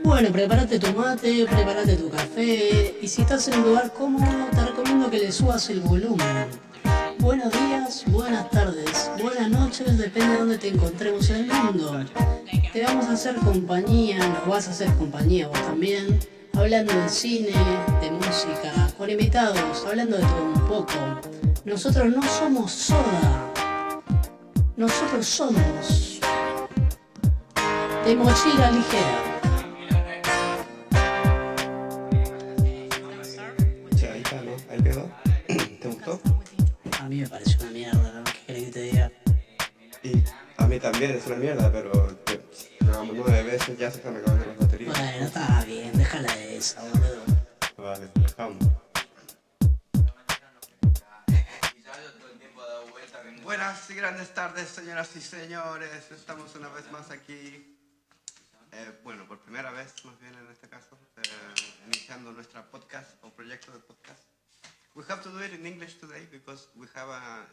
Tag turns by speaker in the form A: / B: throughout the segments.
A: Bueno, prepárate tu mate, prepárate tu café y si estás en un lugar cómodo te recomiendo que le subas el volumen. Buenos días, buenas tardes, buenas noches, depende de dónde te encontremos en el mundo. Te vamos a hacer compañía, nos vas a hacer compañía vos también, hablando de cine, de música, con invitados, hablando de todo un poco. Nosotros no somos soda, nosotros somos de mochila ligera.
B: Ahí está, ¿no? Ahí quedó. ¿Te gustó?
A: A mí me parece una mierda, ¿no? ¿Qué querés que te diga?
B: Y a mí también es una mierda, pero grabamos 9 veces, ya se están acabando las baterías.
A: Bueno, está bien, déjala de esa, boludo.
B: Vale, dejamos. Buenas y grandes tardes, señoras y señores. Estamos una vez más aquí. Bueno, por primera vez, más bien en este caso, iniciando nuestra podcast o proyecto de podcast. We have to do it in English today because we have a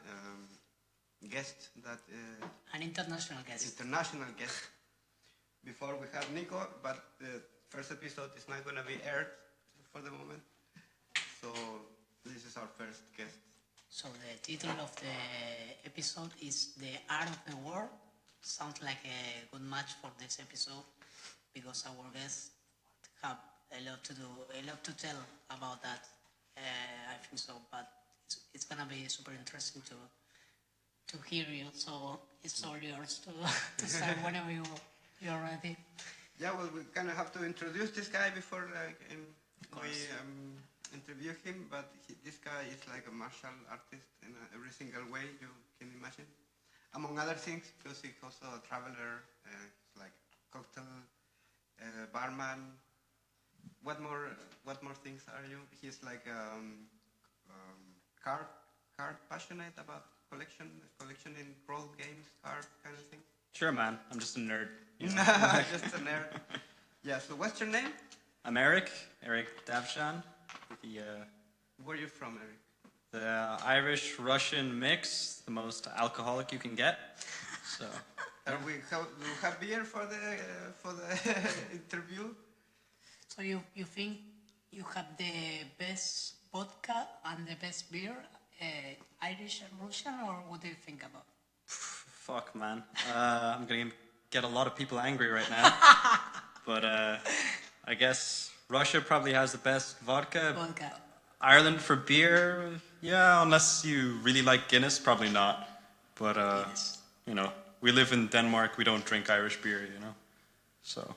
B: guest that...
A: An international guest.
B: International guest. Before we have Nico, but the first episode is not going to be aired for the moment. So this is our first guest.
A: So the title of the episode is The Art of the War. Sounds like a good match for this episode because our guests have a lot to tell about that. I think so, but it's gonna be super interesting to hear you. So it's all yours to start whenever you're ready.
B: Yeah, well, we kind of have to introduce this guy before we interview him, but this guy is like a martial artist in every single way you can imagine. Among other things, because he's also a traveler, like cocktail barman. What more things are you? He's like card passionate about collectioning role games, card kind of thing.
C: Sure, man. I'm just a nerd. You know?
B: Just a nerd. Yeah. So what's your name?
C: I'm Erik Davshan.
B: Where are you from, Erik?
C: The Irish-Russian mix, the most alcoholic you can get. So.
B: Do we have beer for the interview?
A: So you think you have the best vodka and the best beer, Irish and Russian, or what do you think about?
C: Fuck, man. I'm gonna get a lot of people angry right now. But I guess Russia probably has the best vodka. Ireland for beer, yeah, unless you really like Guinness, probably not. But you know, we live in Denmark. We don't drink Irish beer, you know. So.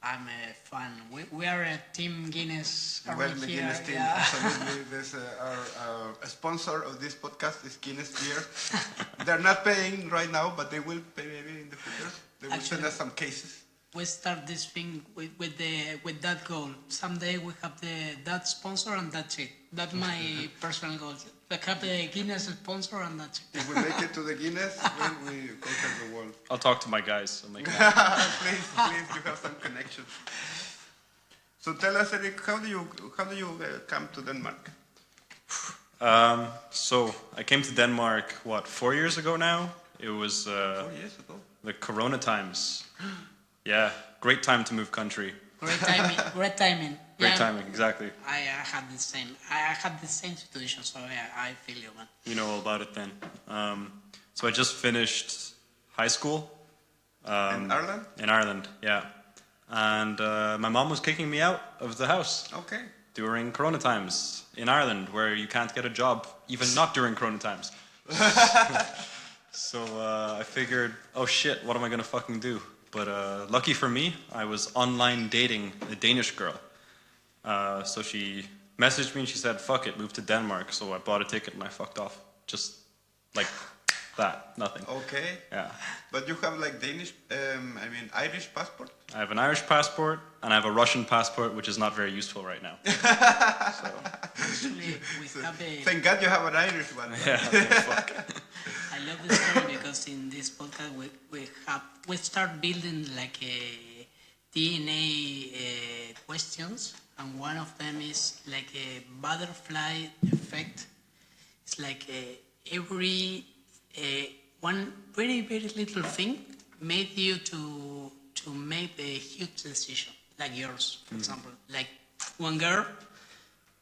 A: I'm a fan. We are a team Guinness around
B: Well, the
A: here.
B: Guinness team,
A: Yeah.
B: absolutely. This, our sponsor of this podcast is Guinness Beer. They're not paying right now, but they will pay maybe in the future. They will send us some cases.
A: We start this thing with that goal. Someday we have that sponsor and that's it. That's my personal goal. We have the Guinness sponsor and that's it.
B: If we make it to the Guinness, then we conquer the world.
C: I'll talk to my guys. I'll make it happen.
B: Please, you have some connections. So tell us, Erik, how do you come to Denmark?
C: So I came to Denmark, 4 years ago now? It was
B: 4 years ago.
C: the Corona times. Yeah, great time to move country.
A: Great timing. Great timing.
C: Great timing, exactly.
A: I had the same. I had the same situation, so yeah, I feel you, man.
C: You know all about it then. So I just finished high school.
B: In Ireland?
C: In Ireland, yeah. And my mom was kicking me out of the house.
B: Okay.
C: During Corona times in Ireland, where you can't get a job, even not during Corona times. So I figured, oh shit, what am I gonna fucking do? But lucky for me, I was online dating a Danish girl. So she messaged me and she said, fuck it, move to Denmark. So I bought a ticket and I fucked off. Just like that, nothing.
B: Okay.
C: Yeah.
B: But you have like Irish passport?
C: I have an Irish passport and I have a Russian passport, which is not very useful right now. So.
A: Actually, we have a...
B: Thank God you have an Irish one.
C: Yeah, fuck.
A: I love the story because in this podcast we start building like a DNA questions, and one of them is like a butterfly effect. It's like every one very little thing made you to make a huge decision. like yours, for example. Like one girl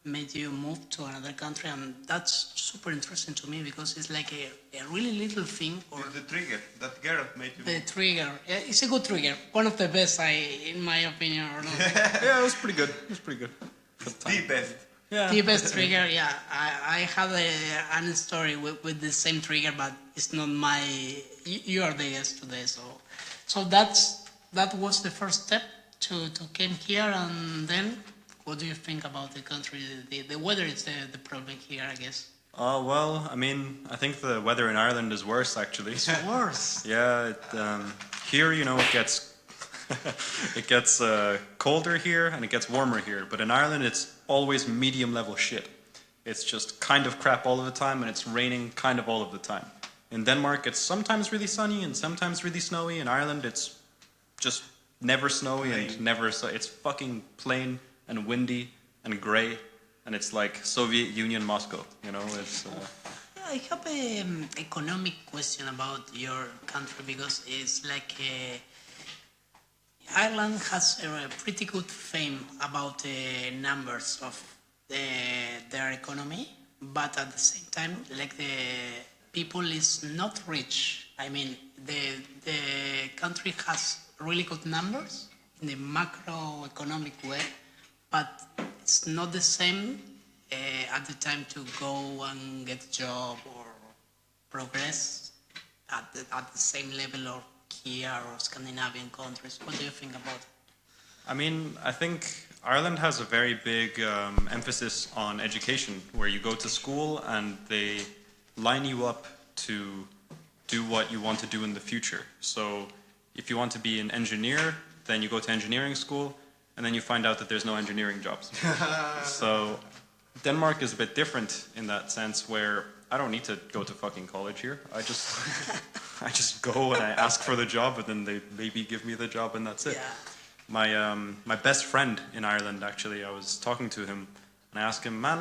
A: made you move to another country, and that's super interesting to me because it's like a really little thing. Or
B: It's the trigger that girl made you.
A: the trigger. Yeah, it's a good trigger. One of the best, in my opinion, or not.
C: Yeah, it was pretty good. It was pretty good.
B: The best.
C: Yeah.
A: The best trigger, yeah. I have an story with the same trigger, but it's not my. You are the guest today, so that was the first step to came here, and then what do you think about the country? The weather is the problem here, I guess.
C: Well, I mean, I think the weather in Ireland is worse, actually.
A: It's worse.
C: Yeah, here, you know, it gets it gets colder here and it gets warmer here. But in Ireland, it's always medium level shit. It's just kind of crap all of the time, and it's raining kind of all of the time. In Denmark, it's sometimes really sunny and sometimes really snowy. In Ireland, it's just never snowy and never so. It's fucking plain and windy and gray, and it's like Soviet Union Moscow. You know, it's.
A: I have an economic question about your country because it's like Ireland has a pretty good fame about the numbers of their economy, but at the same time, like the people is not rich. I mean, the country has really good numbers in the macroeconomic way, but it's not the same at the time to go and get a job or progress at the same level of here or Scandinavian countries. What do you think about it?
C: I mean, I think Ireland has a very big emphasis on education, where you go to school and they line you up to do what you want to do in the future. So if you want to be an engineer, then you go to engineering school, and then you find out that there's no engineering jobs. So Denmark is a bit different in that sense, where I don't need to go to fucking college here. I just go and I ask for the job, and then they maybe give me the job, and that's it.
A: Yeah.
C: My best friend in Ireland, actually, I was talking to him, and I asked him, man,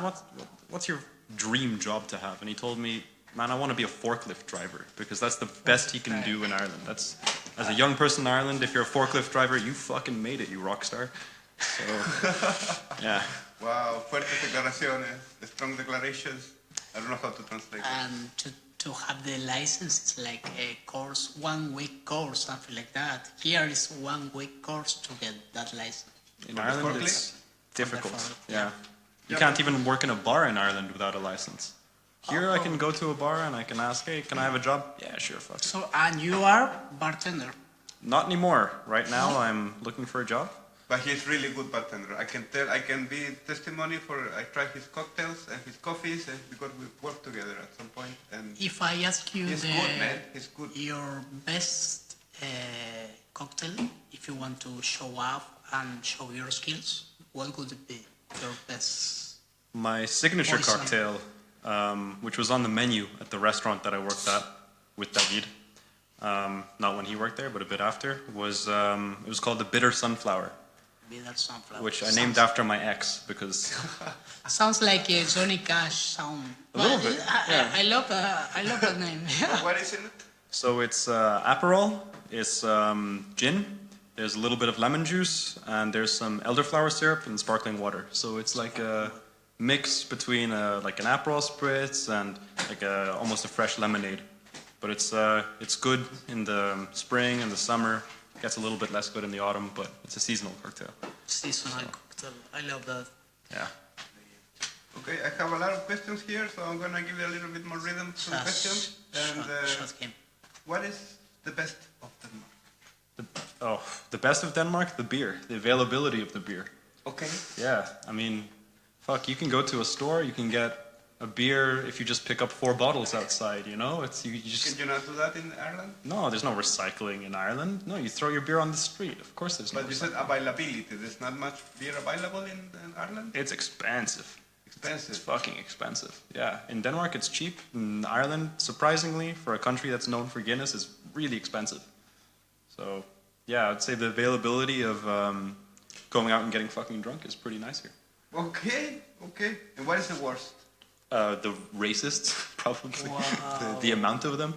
C: what's your dream job to have? And he told me, man, I want to be a forklift driver, because that's the best he can do in Ireland. That's, as a young person in Ireland, if you're a forklift driver, you fucking made it, you rock star. So, yeah.
B: Wow, fuertes declaraciones, strong declarations. I don't know how to translate it.
A: And to have the license, it's like a course, 1 week course, something like that. Here is 1 week course to get that license.
C: In Ireland,
B: forklift?
C: it's difficult.
A: Yeah.
C: You can't even work in a bar in Ireland without a license. Here, I can go to a bar and I can ask, hey, can I have a job? Yeah, sure, fuck it.
A: So, and you are bartender.
C: Not anymore. Right now, I'm looking for a job.
B: But he's really good bartender. I can be testimony for, I tried his cocktails and his coffees, and because we worked together at some point. And
A: If I ask you
B: he's good, man. He's good.
A: your best cocktail, if you want to show off and show your skills, what would it be? Your best?
C: My signature
A: Poison.
C: cocktail, which was on the menu at the restaurant that I worked at with David, not when he worked there, but a bit after, was it was called the Bitter Sunflower,
A: That sunflower.
C: which I named after my ex, because
A: Sounds like a Johnny Cash sound.
C: A little bit, yeah.
A: I love that name.
B: What is in it?
C: so it's Aperol, it's gin, there's a little bit of lemon juice, and there's some elderflower syrup and sparkling water. So it's like a mix between like an Aperol spritz and like almost a fresh lemonade. But it's good in the spring and the summer. Gets a little bit less good in the autumn, but it's a seasonal cocktail.
A: Seasonal cocktail. I love that.
C: Yeah.
B: Okay, I have a lot of questions here, so I'm gonna give you a little bit more rhythm to the questions. And
A: Short game.
B: what is the best of Denmark?
C: The best of Denmark, the beer, the availability of the beer.
B: Okay.
C: Yeah, I mean, fuck, you can go to a store, you can get a beer if you just pick up 4 bottles outside, you know? It's you just.
B: Can you not do that in Ireland?
C: No, there's no recycling in Ireland. No, you throw your beer on the street. Of course there's no
B: But you said
C: recycling.
B: availability. There's not much beer available in Ireland?
C: It's expensive. It's
B: Expensive.
C: fucking expensive. Yeah, in Denmark it's cheap. In Ireland, surprisingly, for a country that's known for Guinness, is really expensive. So, yeah, I'd say the availability of going out and getting fucking drunk is pretty nice here.
B: Okay, okay. And what is the worst?
C: The racists, probably.
A: Wow.
C: The amount of them.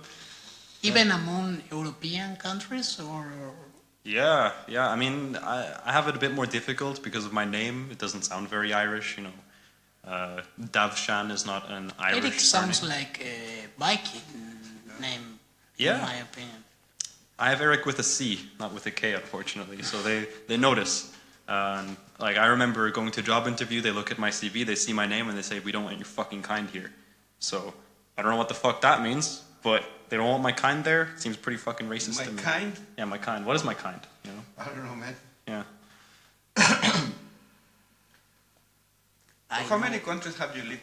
A: Even among European countries, or
C: Yeah. I mean, I have it a bit more difficult because of my name. It doesn't sound very Irish, you know. Davshan is not an Irish
A: Erik sounds
C: surname.
A: like a Viking name,
C: Yeah.
A: in my opinion.
C: I have Erik with a C, not with a K, unfortunately. So they notice. Like I remember going to a job interview, they look at my CV, they see my name, and they say, "We don't want your fucking kind here." So I don't know what the fuck that means, but they don't want my kind there. It seems pretty fucking racist to me.
B: My kind?
C: Yeah, my kind. What is my kind? You know?
B: I don't know, man.
C: Yeah.
B: How many countries have you lived?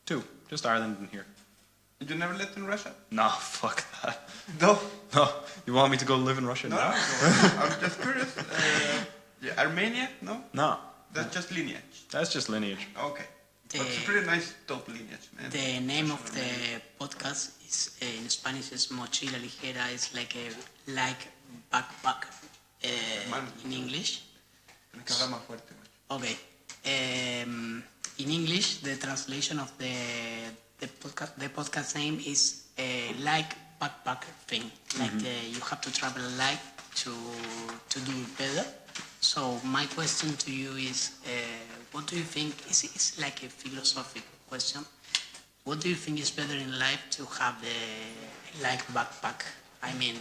C: 2, just Ireland and here.
B: You never lived in Russia?
C: Nah, fuck that.
B: No.
C: No, you want me to go live in Russia
B: No,
C: now?
B: I'm just curious. Armenia? No?
C: No,
B: That's just lineage.
C: that's just lineage.
B: Okay. It's a pretty nice top lineage, man.
A: The name of the podcast is in Spanish is mochila ligera. It's like a backpack in English.
B: Tienes que hablar más fuerte, güey.
A: Okay. In English, the translation of the podcast name is like backpacker thing. Like you have to travel like to do it better. So my question to you is, what do you think? It's like a philosophical question. What do you think is better in life to have the like backpack? I mean,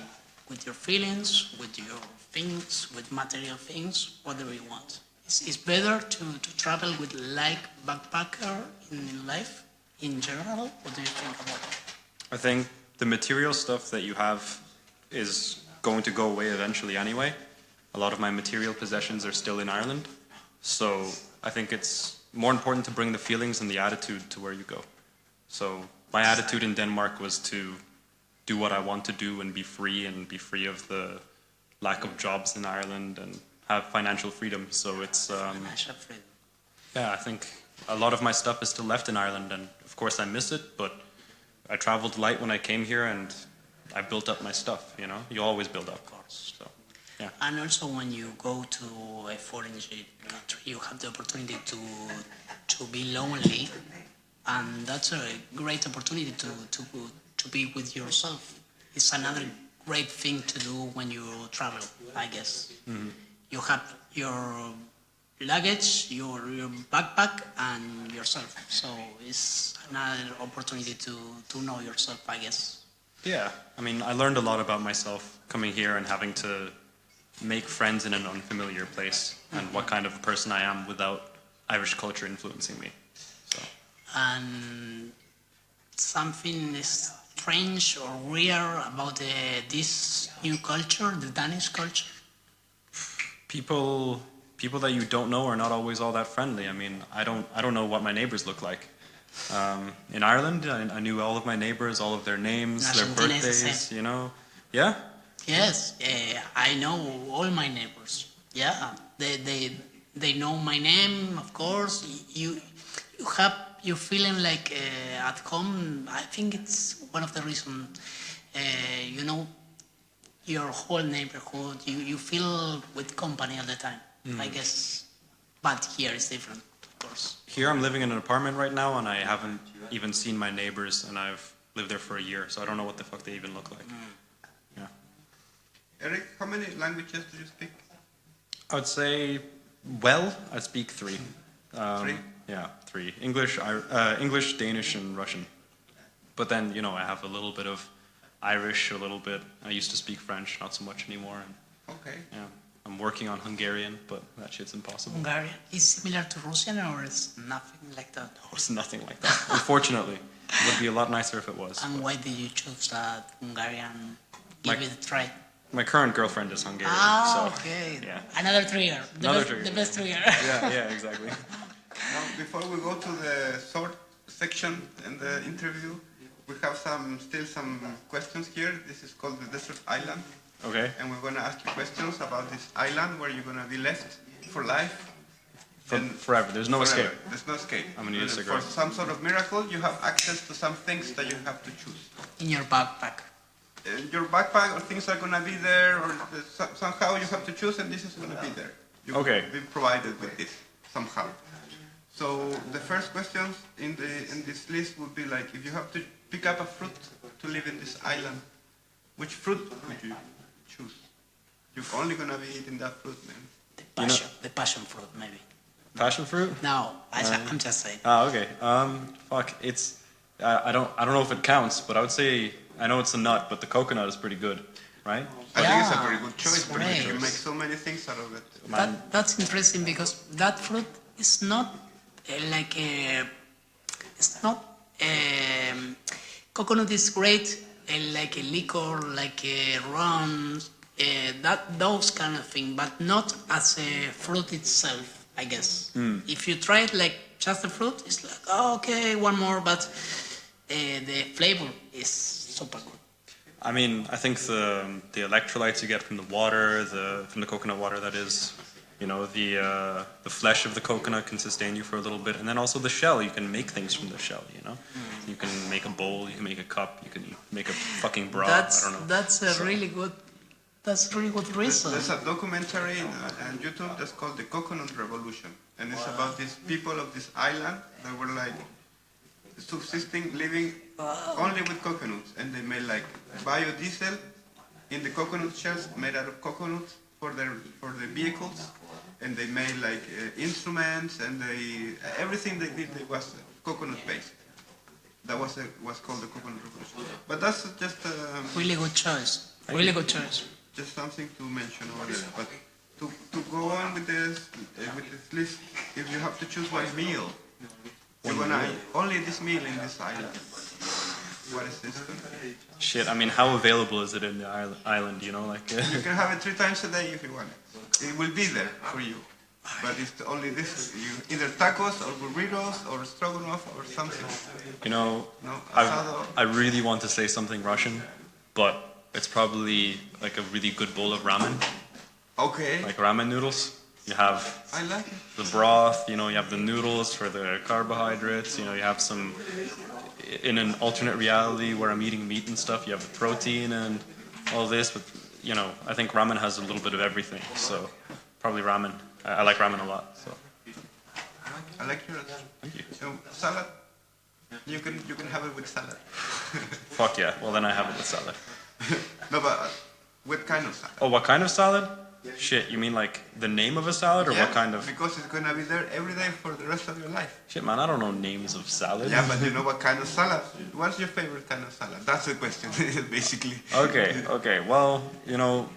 A: with your feelings, with your things, with material things, whatever you want. It's better to travel with like backpacker in life in general. What do you think about that?
C: I think the material stuff that you have is going to go away eventually anyway. A lot of my material possessions are still in Ireland. So I think it's more important to bring the feelings and the attitude to where you go. So my attitude in Denmark was to do what I want to do and be free of the lack of jobs in Ireland and have financial freedom. So it's
A: Financial freedom.
C: yeah, I think a lot of my stuff is still left in Ireland, and of course I miss it, but I traveled light when I came here and I built up my stuff, you know? You always build up.
A: Of course.
C: So, yeah.
A: And also when you go to a foreign country, you have the opportunity to be lonely, and that's a great opportunity to be with yourself. It's another great thing to do when you travel, I guess. Mm-hmm. You have your luggage, your backpack, and yourself. So it's another opportunity to know yourself, I guess.
C: Yeah, I mean, I learned a lot about myself coming here and having to make friends in an unfamiliar place and what kind of person I am without Irish culture influencing me. So.
A: And something strange or weird about this new culture, the Danish culture?
C: People that you don't know are not always all that friendly. I mean, I don't know what my neighbors look like. In Ireland, I knew all of my neighbors, all of their names, their birthdays, you know. Yeah?
A: Yes, I know all my neighbors. Yeah, they know my name, of course. You feeling like at home. I think it's one of the reasons. You know, your whole neighborhood. You feel with company all the time. I guess, but here it's different, of course.
C: Here I'm living in an apartment right now, and I haven't even seen my neighbors, and I've lived there for a year, so I don't know what the fuck they even look like. Yeah.
B: Erik, how many languages do you speak?
C: I would say, well, I speak 3.
B: 3?
C: Yeah, 3. English, Danish, and Russian. But then, you know, I have a little bit of Irish, a little bit. I used to speak French, not so much anymore. And,
B: okay.
C: Yeah. I'm working on Hungarian, but that shit's impossible.
A: Hungarian is similar to Russian, or it's nothing like that?
C: No, it's nothing like that. Unfortunately, it would be a lot nicer if it was.
A: And why did you choose that Hungarian? Give it a try.
C: My current girlfriend is Hungarian.
A: Ah,
C: so,
A: okay.
C: Yeah.
A: Another trigger.
C: Trigger.
A: The best trigger.
C: Yeah, exactly.
B: Now, before we go to the short section in the interview, we have still some questions here. This is called the Desert Island.
C: Okay.
B: And we're going to ask you questions about this island where you're going to be left for life.
C: Forever. There's no escape.
B: There's no escape.
C: I'm going to need a cigarette.
B: For some sort of miracle, you have access to some things that you have to choose.
A: In your backpack.
B: Your backpack, or things are going to be there, or somehow you have to choose, and this is going to be there. You will be provided with this somehow. So the first questions in this list would be like, if you have to pick up a fruit to live in this island, which fruit would you choose? You're only gonna be eating that fruit, man.
A: The passion fruit, maybe.
C: Passion fruit?
A: No, I'm just saying.
C: Ah, okay. Fuck. It's. I don't know if it counts, but I would say I know it's a nut, but the coconut is pretty good, right?
B: I think it's a
A: Yeah,
B: very good choice,
A: it's
B: but
A: great.
B: you make so many things out of it.
A: That's interesting because that fruit is not like a. It's not. Coconut is great, like a liquor, like a rum, those kind of thing, but not as a fruit itself, I guess. If you try it like just the fruit, it's like, oh, okay, one more, but the flavor is super good.
C: I mean, I think the electrolytes you get from the water, from the coconut water, that is, you know, the flesh of the coconut can sustain you for a little bit, and then also the shell. You can make things from the shell. You know, you can make a bowl, you can make a cup, you can make a fucking bra. I don't know.
A: That's a really good. That's really good reason.
B: There's a documentary on YouTube that's called The Coconut Revolution, and it's about these people of this island that were like subsisting, living only with coconuts, and they made like biodiesel in the coconut shells made out of coconuts for their vehicles, and they made like instruments, and everything they did was coconut based. That was called the Coconut Revolution. But that's just
A: Really good choice. Really good choice.
B: just something to mention over there. But to go on with this list, if you have to choose one meal, you're gonna eat only this meal in this island. What is this gonna be?
C: Shit, I mean, how available is it in the island? You know, like.
B: You can have it 3 times a day if you want it. It will be there for you. But it's only this, either tacos or burritos or stroganoff or something.
C: You know,
B: No,
C: I really want to say something Russian, but it's probably like a really good bowl of ramen,
B: Okay,
C: like ramen noodles. You have
B: I like it.
C: the broth, you know, you have the noodles for the carbohydrates, you know, you have some, in an alternate reality where I'm eating meat and stuff, you have the protein and all this, but, you know, I think ramen has a little bit of everything, so probably ramen. I like ramen a lot, so.
B: I like yours.
C: Thank you.
B: So, salad, you can have it with salad.
C: Fuck yeah, well then I have it with salad.
B: No, but what kind of salad?
C: Oh, what kind of salad? Shit, you mean like the name of a salad or what kind of?
B: Because it's gonna be there every day for the rest of your life.
C: Shit, man, I don't know names of salad.
B: Yeah, but you know what kind of salad? What's your favorite kind of salad? That's the question, basically.
C: Okay, well, you know,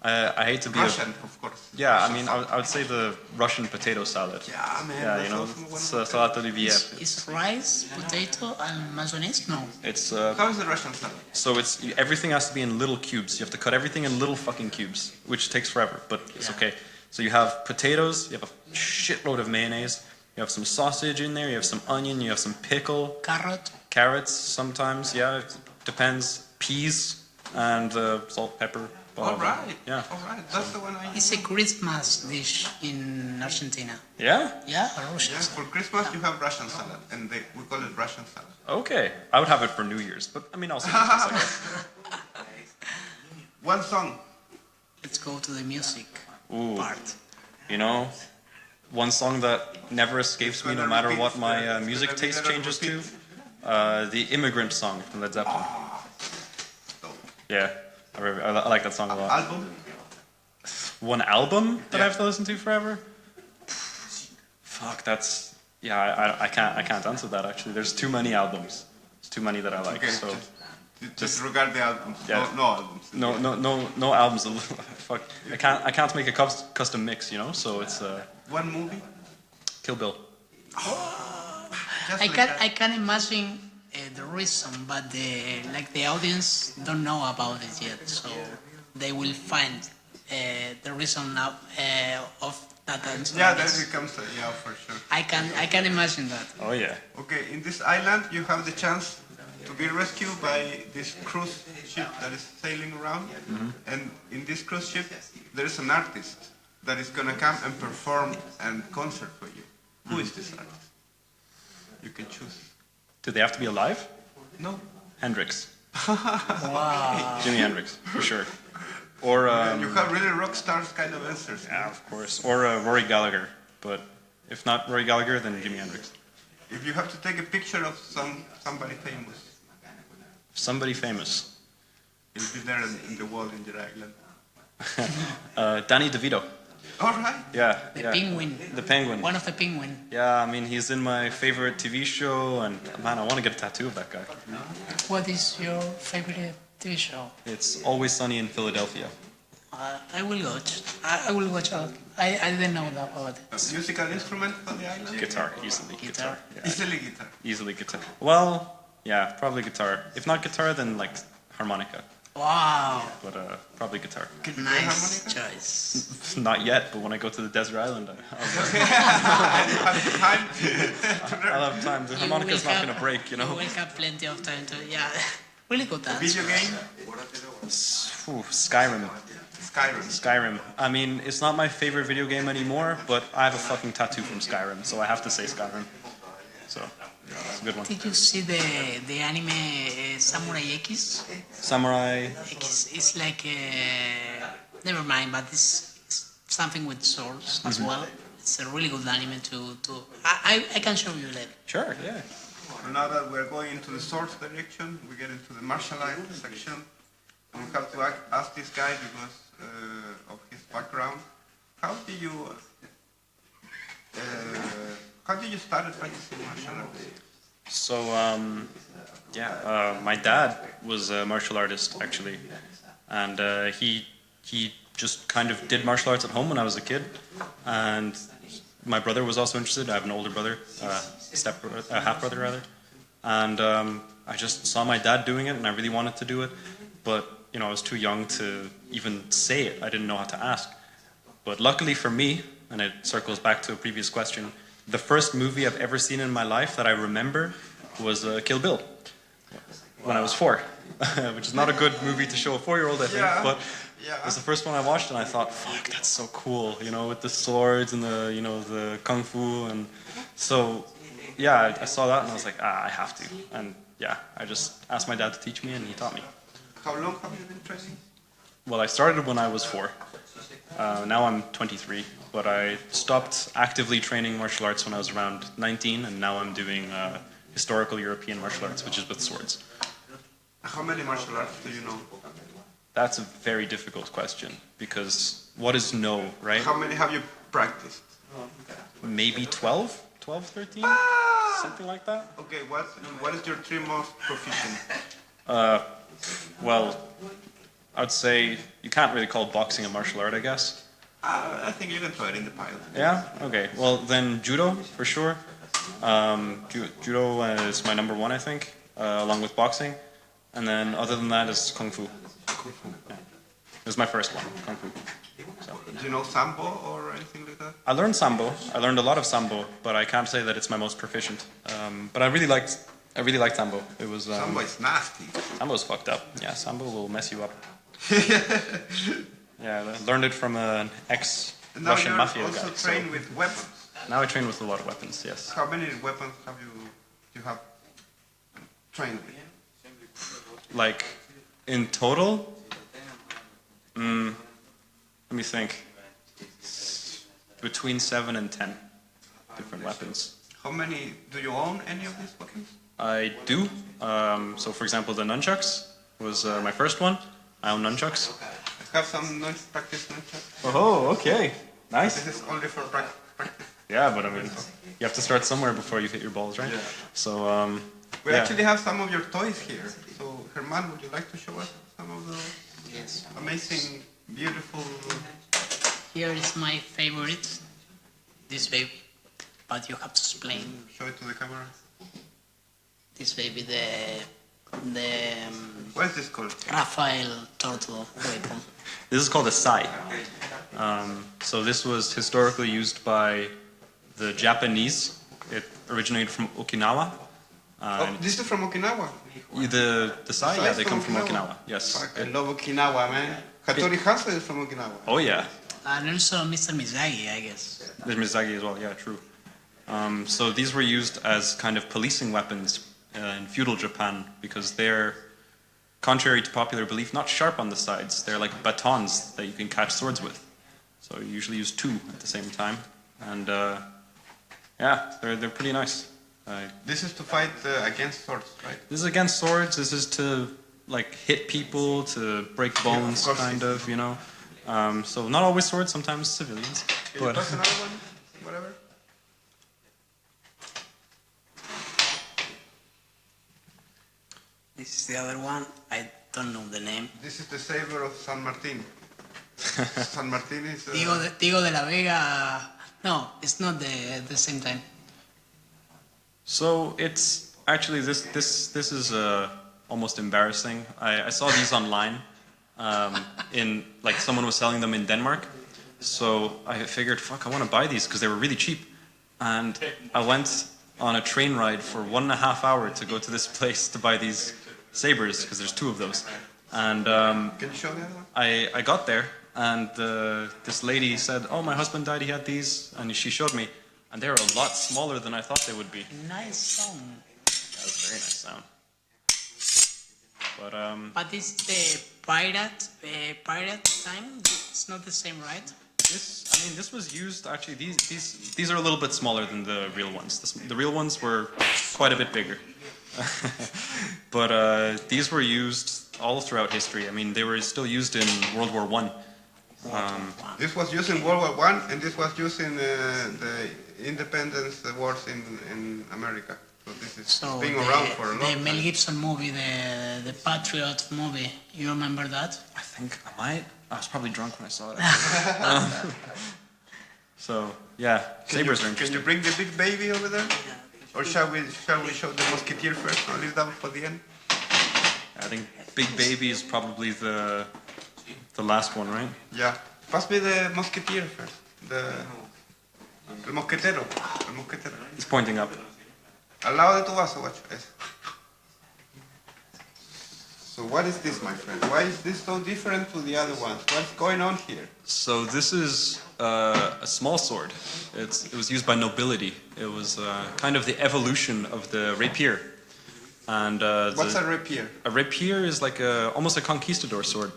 C: I hate to be
B: Russian, of course.
C: Yeah, I mean, I would say the Russian potato salad.
B: Yeah, man.
C: Yeah,
B: that's
C: you know,
B: also one
C: it's
B: of my
C: salad d'olivier.
A: Is rice, potato, and mayonnaise? No.
C: It's
B: How is the Russian salad?
C: so it's everything has to be in little cubes. You have to cut everything in little fucking cubes, which takes forever, but it's okay. So you have potatoes, you have a shitload of mayonnaise, you have some sausage in there, you have some onion, you have some pickle,
A: Carrot.
C: carrots sometimes. Yeah, it depends. Peas and salt, pepper.
B: All right.
C: Yeah.
B: All right. That's the one I.
A: It's a Christmas dish in Argentina.
C: Yeah.
A: Yeah, Russian.
B: Yes, for Christmas you have Russian salad, and we call it Russian salad.
C: Okay. I would have it for New Year's, but I mean also Christmas, I guess.
B: One song.
A: Let's go to the music
C: Ooh.
A: part.
C: You know, one song that never escapes me no matter what my music taste changes to, the Immigrant song from Led Zeppelin. Yeah, I like that song a lot.
B: Album.
C: One album that
B: Yeah.
C: I have to listen to forever? Fuck, that's, yeah, I can't answer that actually. There's too many albums. There's too many that I like,
B: Okay.
C: so.
B: Just regard the albums.
C: Yeah.
B: No albums.
C: No albums. Fuck, I can't make a custom mix, you know. So it's
B: One movie.
C: Kill Bill.
B: Just
A: I
B: like
A: can
B: that.
A: I can imagine the reason, but the audience don't know about it yet, so they will find the reason now of that answer.
B: Yeah, that becomes yeah for sure.
A: I can imagine that.
C: Oh yeah.
B: Okay, in this island you have the chance to be rescued by this cruise ship that is sailing around, and in this cruise ship there is an artist that is gonna come and perform and concert for you. Who is this artist? You can choose.
C: Do they have to be alive?
B: No.
C: Hendrix.
A: Wow.
C: Jimi Hendrix, for sure. Or
B: You have really rock stars kind of answers.
C: yeah, of course. Or Rory Gallagher. But if not Rory Gallagher, then Jimi Hendrix.
B: If you have to take a picture of somebody famous,
C: Somebody famous.
B: it'll be there in the wall in your island.
C: Danny DeVito.
B: All right.
C: Yeah.
A: The
C: yeah.
A: penguin.
C: The penguin.
A: One of the penguin.
C: Yeah, I mean, he's in my favorite TV show, and man, I want to get a tattoo of that guy.
A: What is your favorite TV show?
C: It's Always Sunny in Philadelphia.
A: I will watch. I will watch out. I didn't know that about it.
B: A musical instrument for the island?
C: Guitar, easily.
A: Guitar.
C: Yeah.
B: Easily guitar.
C: Easily guitar. Well, yeah, probably guitar. If not guitar, then like harmonica.
A: Wow.
C: But probably guitar.
A: Nice choice.
C: Not yet, but when I go to the desert island, I'll have time. The harmonica's not going to break, you know.
A: You will have plenty of time to, yeah. Really good dance.
B: Video game?
C: Skyrim.
B: Skyrim.
C: Skyrim. I mean, it's not my favorite video game anymore, but I have a fucking tattoo from Skyrim, so I have to say Skyrim. So, it's a good one.
A: Did you see the anime Samurai X?
C: Samurai.
A: X is like never mind, but it's something with swords as well. It's a really good anime to I can show you later.
C: Sure, yeah.
B: Now that we're going into the swords direction, we get into the martial arts section. And we have to ask this guy because of his background. How did you start practicing martial arts?
C: So, my dad was a martial artist, actually. And he just kind of did martial arts at home when I was a kid. And my brother was also interested. I have an older brother, half-brother rather. And I just saw my dad doing it, and I really wanted to do it. But, you know, I was too young to even say it. I didn't know how to ask. But luckily for me, and it circles back to a previous question, the first movie I've ever seen in my life that I remember was Kill Bill when I was 4, which is not a good movie to show a 4-year-old, I think, but it was the first one I watched, and I thought, fuck, that's so cool, you know, with the swords and the, you know, the kung fu, and so, yeah, I saw that, and I was like, I have to, and yeah, I just asked my dad to teach me, and he taught me.
B: How long have you been training?
C: Well, I started when I was 4. Now I'm 23, but I stopped actively training martial arts when I was around 19, and now I'm doing historical European martial arts, which is with swords.
B: How many martial arts do you know?
C: That's a very difficult question, because what is no, right?
B: How many have you practiced?
C: Maybe 12? 12, 13? Something like that?
B: Okay, what is your 3 most proficient?
C: Well, I would say you can't really call boxing a martial art, I guess.
B: I think you can throw it in the pile.
C: Yeah? Okay. Well, then judo, for sure. Judo is my number 1, I think, along with boxing. And then other than that is kung fu. Yeah. It was my first one, kung fu. So.
B: Do you know sambo or anything like that?
C: I learned sambo. I learned a lot of sambo, but I can't say that it's my most proficient. But I really liked sambo. It was
B: Sambo is nasty.
C: Sambo's fucked up. Yeah, sambo will mess you up. Yeah, I learned it from an ex-Russian mafia guy.
B: Now you also train with weapons.
C: Now I train with a lot of weapons. Yes.
B: How many weapons have you have trained with?
C: Like in total, let me think. Between 7 and 10 different weapons.
B: How many do you own? Any of these weapons?
C: I do. So, for example, the nunchucks was my first one. I own nunchucks.
B: I have some practice nunchucks.
C: Oh, okay. Nice.
B: This is only for practice.
C: Yeah, but I mean, you have to start somewhere before you hit your balls, right? Yeah. So,
B: we actually have some of your toys here. So, Herman, would you like to show us some of the amazing, beautiful...
A: Here is my favorite, this baby, but you have to explain.
B: Show it to the camera.
A: This baby,
B: what is this called?
A: Raphael turtle weapon.
C: This is called a sai. So this was historically used by the Japanese. It originated from Okinawa.
B: This is from Okinawa?
C: The sai, yeah, they come from Okinawa. Yes.
B: Fuck, I love Okinawa, man. Hattori Hanzo is from Okinawa.
C: Oh, yeah.
A: And also Mr. Miyagi, I guess.
C: There's Miyagi as well, yeah, true. So these were used as kind of policing weapons in feudal Japan because they're, contrary to popular belief, not sharp on the sides. They're like batons that you can catch swords with. So you usually use 2 at the same time. And yeah, they're pretty nice.
B: This is to fight against swords, right?
C: This is against swords. This is to like hit people, to break bones, kind of, you know. So not always swords, sometimes civilians.
B: Can you pass another one? Whatever.
A: This is the other one. I don't know the name.
B: This is the saber of San Martin. San Martin is...
A: Diego de la Vega. No, it's not the same time.
C: So it's actually this is almost embarrassing. I saw these online. In like someone was selling them in Denmark, so I figured, fuck, I want to buy these because they were really cheap, and I went on a train ride for 1.5 hours to go to this place to buy these sabers because there's 2 of those, and
B: Can you show me that one?
C: I got there and this lady said, oh, my husband died, he had these, and she showed me, and they were a lot smaller than I thought they would be.
A: Nice sound.
C: That was a very nice sound.
A: But it's the pirate time. It's not the same, right?
C: This was used actually. These are a little bit smaller than the real ones. The real ones were quite a bit bigger, but these were used all throughout history. I mean, they were still used in World War I.
B: This was used in World War I, and this was used in the independence wars in America. So this is being around for a long time.
A: The Mel Gibson movie, the Patriot movie. You remember that?
C: I think I was probably drunk when I saw it. So yeah, sabers are
B: Can
C: interesting.
B: you bring the big baby over there? Or shall we show the musketeer first? Or leave that for the end?
C: I think Big Baby is probably the last one, right?
B: Yeah. Pass me the musketeer first. El mosquetero. El mosquetero.
C: He's pointing up.
B: Al lado de tu vaso, guacho. Eso. So what is this, my friend? Why is this so different to the other ones? What's going on here?
C: So this is a small sword. It was used by nobility. It was kind of the evolution of the rapier. And
B: what's a rapier?
C: A rapier is like almost a conquistador sword,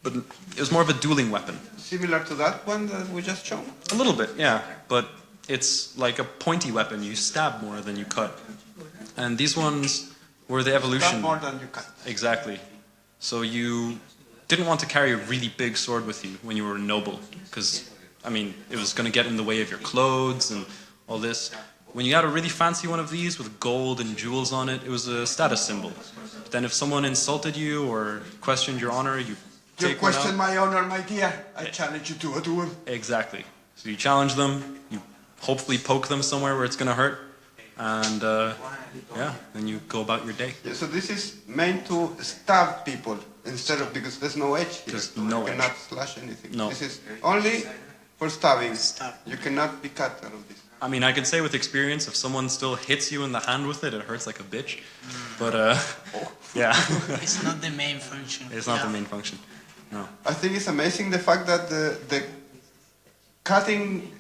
C: but it was more of a dueling weapon.
B: Similar to that one that we just shown?
C: A little bit, yeah, but it's like a pointy weapon. You stab more than you cut. And these ones were the evolution.
B: Stab more than you cut.
C: Exactly. So you didn't want to carry a really big sword with you when you were a noble, because, I mean, it was going to get in the way of your clothes and all this. When you got a really fancy one of these with gold and jewels on it, it was a status symbol. But then if someone insulted you or questioned your honor, you take one out.
B: You question my honor, my dear. I challenge you to a duel.
C: Exactly. So you challenge them, you hopefully poke them somewhere where it's going to hurt, and yeah, then you go about your day.
B: Yeah, so this is meant to stab people instead of, because there's no edge here.
C: There's no
B: you
C: edge.
B: cannot slash anything.
C: No.
B: This is only for stabbing. You cannot be cut out of this.
C: I mean, I can say with experience, if someone still hits you in the hand with it, it hurts like a bitch. But, yeah.
A: It's not the main function.
C: It's not the main function. No.
B: I think it's amazing the fact that the cutting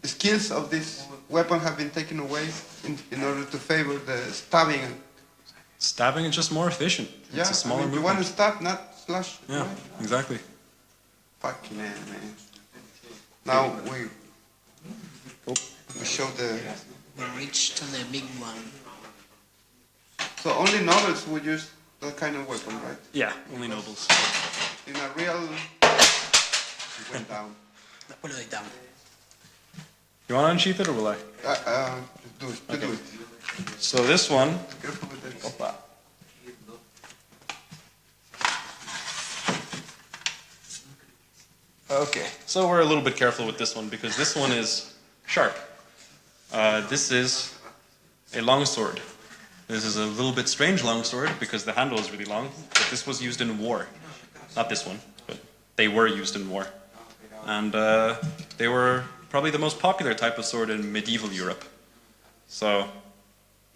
B: skills of this weapon have been taken away in order to favor the stabbing.
C: Stabbing is just more efficient.
B: Yeah,
C: It's a smaller
B: you want to
C: movement.
B: stab, not slash.
C: Yeah,
B: Right?
C: exactly.
B: Fucking hell, man. Now we show the...
A: We reach to the big one.
B: So only nobles would use that kind of weapon, right?
C: Yeah, only nobles.
B: In a real... It went down.
A: Después lo editamos.
C: You want to unsheath it or will I?
B: Do it. You do it.
C: So this one...
B: Careful with that.
C: Opa. Okay, so we're a little bit careful with this one because this one is sharp. This is a long sword. This is a little bit strange long sword because the handle is really long, but this was used in war. Not this one, but they were used in war. And they were probably the most popular type of sword in medieval Europe. So,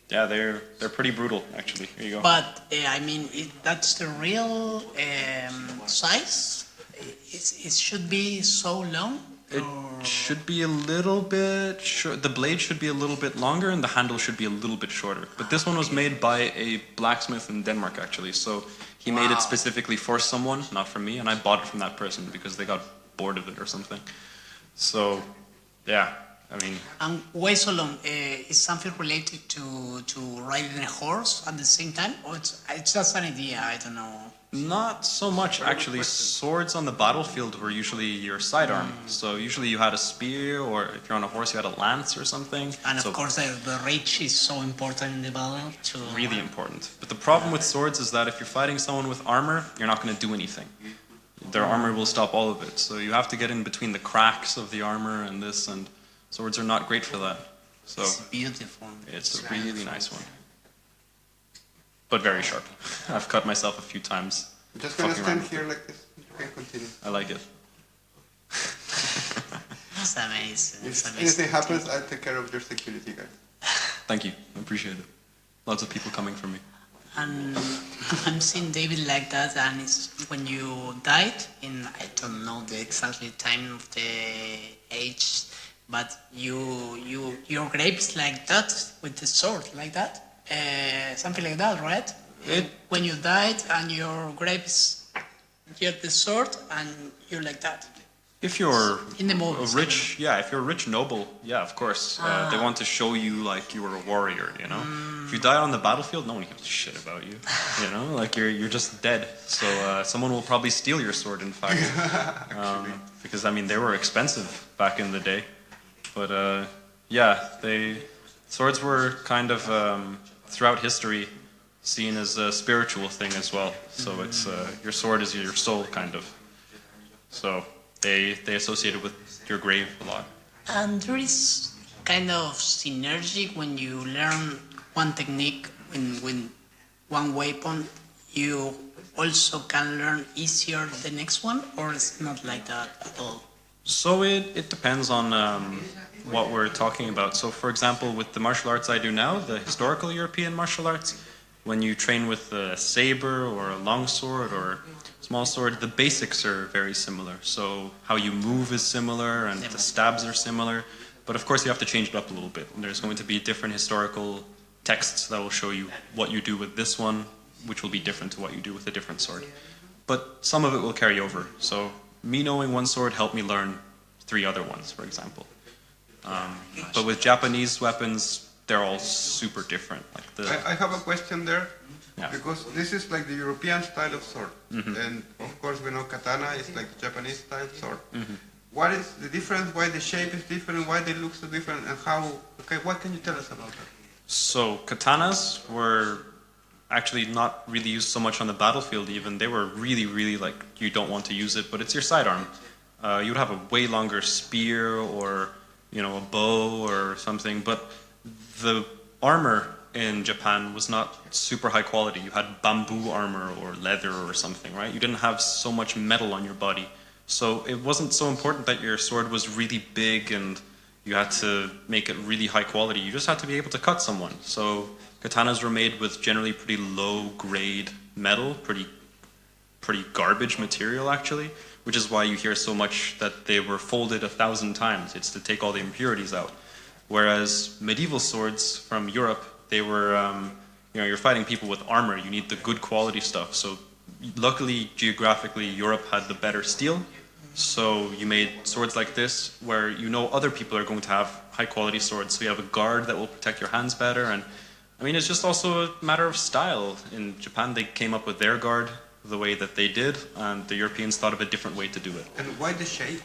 C: yeah, they're pretty brutal, actually. Here you go.
A: But I mean, that's the real size. It should be so long.
C: It should be a little bit short. The blade should be a little bit longer and the handle should be a little bit shorter. But this one was made by a blacksmith in Denmark, actually. So he made it specifically for someone, not for me. And I bought it from that person because they got bored of it or something. So, yeah. I mean...
A: And why so long? Is something related to riding a horse at the same time? Or it's just an idea, I don't know.
C: Not so much, actually. Swords on the battlefield were usually your sidearm. So usually you had a spear, or if you're on a horse, you had a lance or something.
A: And of course, the reach is so important in the battle.
C: Really important. But the problem with swords is that if you're fighting someone with armor, you're not going to do anything. Their armor will stop all of it. So you have to get in between the cracks of the armor and this, and swords are not great for that. So
A: it's beautiful.
C: It's a really nice one. But very sharp. I've cut myself a few times.
B: I'm just gonna stand here like this. You can continue.
C: I like it.
A: It's amazing.
B: If anything happens, I'll take care of your security, guys.
C: Thank you. I appreciate it. Lots of people coming for me.
A: And I'm seeing David like that, and it's when you died in, I don't know the exactly time of the age, but your grave is like that with the sword, like that, something like that, right? When you died and your grave is, you have the sword and you're like that.
C: If you're
A: in the movies,
C: rich, if you're a rich noble, of course, they want to show you like you were a warrior, you know. If you die on the battlefield, no one gives a shit about you, you know. Like you're just dead. So someone will probably steal your sword, in fact, because I mean they were expensive back in the day. But swords were kind of throughout history seen as a spiritual thing as well. So it's your sword is your soul, kind of. So they associate it with your grave a lot.
A: And there is kind of synergy when you learn one technique with one weapon, you also can learn easier the next one, or it's not like that at all?
C: So it depends on what we're talking about. So for example, with the martial arts I do now, the historical European martial arts, when you train with a saber or a long sword or small sword, the basics are very similar. So how you move is similar and the stabs are similar. But of course you have to change it up a little bit. There's going to be different historical texts that will show you what you do with this one, which will be different to what you do with a different sword. But some of it will carry over. So me knowing one sword helped me learn 3 other ones, for example. But with Japanese weapons, they're all super different. Like
B: I have a question there.
C: Yeah.
B: Because this is like the European style of sword. And of course we know katana is like the Japanese style sword. What is the difference? Why the shape is different? Why they look so different? And how, what can you tell us about that? So
C: katanas were actually not really used so much on the battlefield even. They were really, really like, you don't want to use it, but it's your sidearm. You would have a way longer spear or, you know, a bow or something, but the armor in Japan was not super high quality. You had bamboo armor or leather or something, right? You didn't have so much metal on your body. So it wasn't so important that your sword was really big and you had to make it really high quality. You just had to be able to cut someone. So katanas were made with generally pretty low grade metal, pretty garbage material actually, which is why you hear so much that they were folded 1,000 times. It's to take all the impurities out. Whereas medieval swords from Europe, they were, you know, you're fighting people with armor. You need the good quality stuff. So luckily, geographically, Europe had the better steel. So you made swords like this where you know other people are going to have high quality swords. So you have a guard that will protect your hands better. And I mean, it's just also a matter of style. In Japan, they came up with their guard the way that they did. And the Europeans thought of a different way to do it.
B: And why the shape?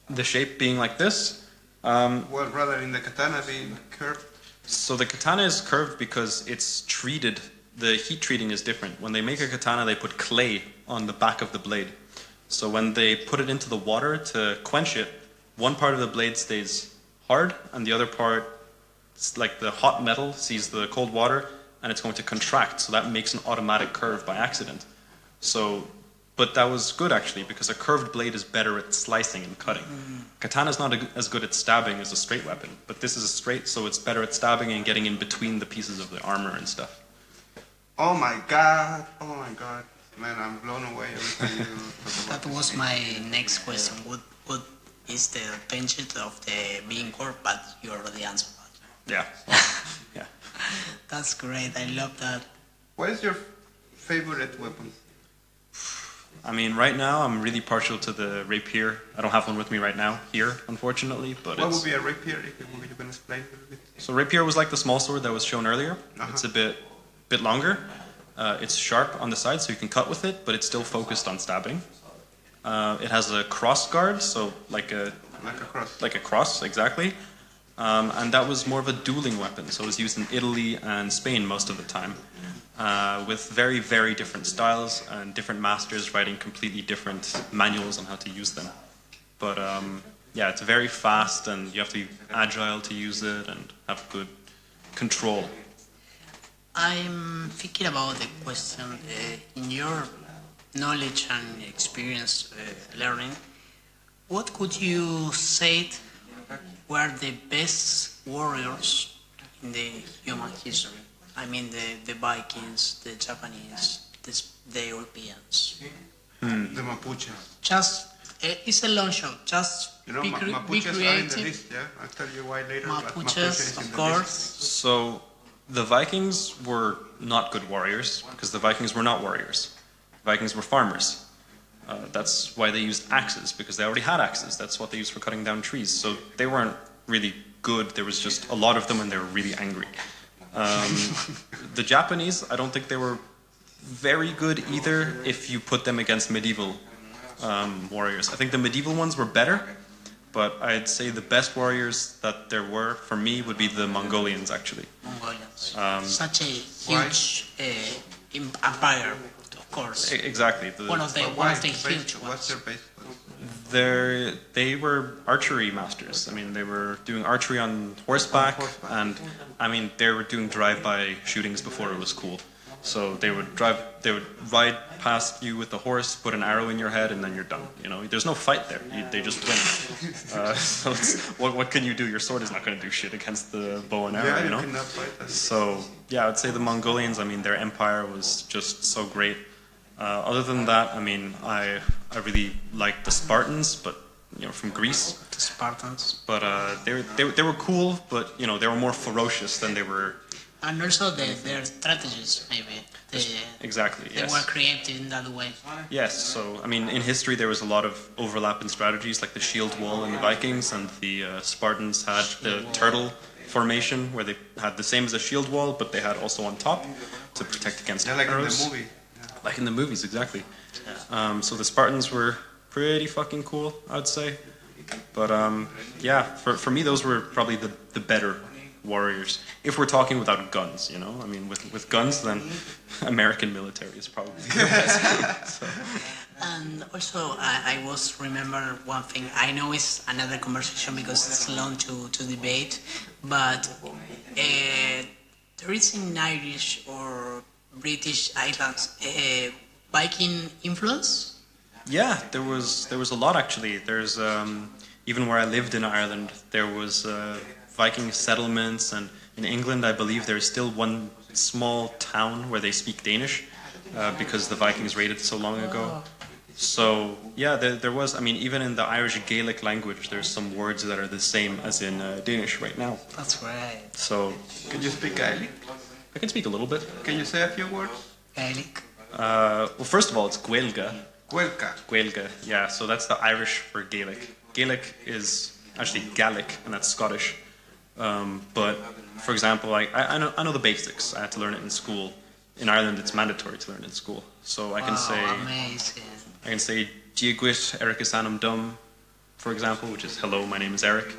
C: The shape being like this.
B: Well, rather in the katana being curved.
C: So the katana is curved because it's treated, the heat treating is different. When they make a katana, they put clay on the back of the blade. So when they put it into the water to quench it, one part of the blade stays hard and the other part, it's like the hot metal sees the cold water and it's going to contract. So that makes an automatic curve by accident. So, but that was good actually because a curved blade is better at slicing and cutting. Katana is not as good at stabbing as a straight weapon, but this is a straight, so it's better at stabbing and getting in between the pieces of the armor and stuff.
B: Oh my god! Oh my god! Man, I'm blown away every time you talk about
A: That was my next question. What is the advantage of the being curved? But you already answered that.
C: Yeah. Yeah.
A: That's great. I love that.
B: What is your favorite weapon?
C: I mean, right now I'm really partial to the rapier. I don't have one with me right now here, unfortunately. But
B: what would be a rapier? If you can explain a little bit.
C: So rapier was like the small sword that was shown earlier. It's a bit longer. It's sharp on the side, so you can cut with it, but it's still focused on stabbing. It has a cross guard, so like a
B: cross.
C: Like a cross, exactly. And that was more of a dueling weapon, so it was used in Italy and Spain most of the time. With very, very different styles and different masters writing completely different manuals on how to use them. But yeah, it's very fast and you have to be agile to use it and have good control.
A: I'm thinking about the question, in your knowledge and experience learning, what could you say were the best warriors in the human history? I mean the Vikings, the Japanese, the Europeans.
B: The Mapuches.
A: Just, it's a long shot, just be
B: Mapuches
A: creative.
B: are in the list, yeah? I'll tell you why later.
A: Mapuches, of course.
C: So the Vikings were not good warriors because the Vikings were not warriors. Vikings were farmers. That's why they used axes, because they already had axes. That's what they used for cutting down trees. So they weren't really good. There was just a lot of them and they were really angry. The Japanese, I don't think they were very good either if you put them against medieval warriors. I think the medieval ones were better, but I'd say the best warriors that there were, for me, would be the Mongolians, actually.
A: Mongolians. Such a huge empire, of course.
C: Exactly.
A: One of the huge ones.
B: What's their base?
C: They were archery masters. I mean, they were doing archery on horseback, and I mean, they were doing drive-by shootings before it was cool. So they would ride past you with the horse, put an arrow in your head, and then you're done. You know, there's no fight there. They just win. So what can you do? Your sword is not going to do shit against the bow and arrow.
B: Yeah,
C: you know.
B: Cannot fight that.
C: So yeah, I'd say the Mongolians. I mean, their empire was just so great. Other than that, I mean, I really liked the Spartans, but you know, from Greece.
A: The Spartans.
C: But they were cool, but you know, they were more ferocious than they were.
A: And also their strategies, maybe.
C: Exactly.
A: They were created in that way.
C: Yes. So I mean, in history, there was a lot of overlap in strategies, like the shield wall in the Vikings, and the Spartans had the turtle formation, where they had the same as a shield wall, but they had also on top to protect against
B: like
C: arrows.
B: In the movie.
C: Like in the movies, exactly. So the Spartans were pretty fucking cool, I'd say. But yeah, for me, those were probably the better warriors. If we're talking without guns, you know? I mean, with guns, then American military is probably the best. So.
A: And also, I was remember one thing. I know it's another conversation because it's long to debate, but there is in Irish or British Islands Viking influence?
C: Yeah, there was a lot actually. There's even where I lived in Ireland, there was Viking settlements, and in England, I believe there's still one small town where they speak Danish because the Vikings raided so long ago. So yeah, there was. I mean, even in the Irish Gaelic language, there's some words that are the same as in Danish right now.
A: That's right.
C: So
B: can you speak Gaelic?
C: I can speak a little bit.
B: Can you say a few words?
A: Gaelic.
C: Well, first of all, it's Gaelga.
B: Gaelga.
C: Gaelga, yeah. So that's the Irish for Gaelic. Gaelic is actually Gaelic, and that's Scottish. But for example, I know the basics. I had to learn it in school. In Ireland, it's mandatory to learn it in school. So I can say.
A: Amazing.
C: I can say Diagwit Erik is anam dum, for example, which is hello, my name is Erik.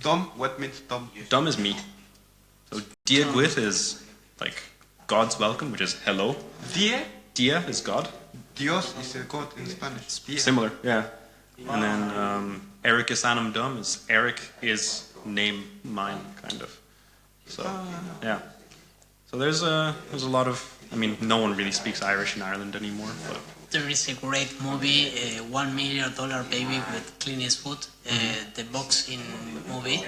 B: Dum? What means dum?
C: Dum is me. So Diagwit is like God's welcome, which is hello.
B: Die?
C: Dia is God.
B: Dios is a God in Spanish. Die.
C: Similar, yeah. And then Erik is anam dum is Erik is name mine, kind of. So yeah. So there's a lot of. I mean, no one really speaks Irish in Ireland anymore, but.
A: There is a great movie, $1 Million Baby with Clint Eastwood, the boxing movie,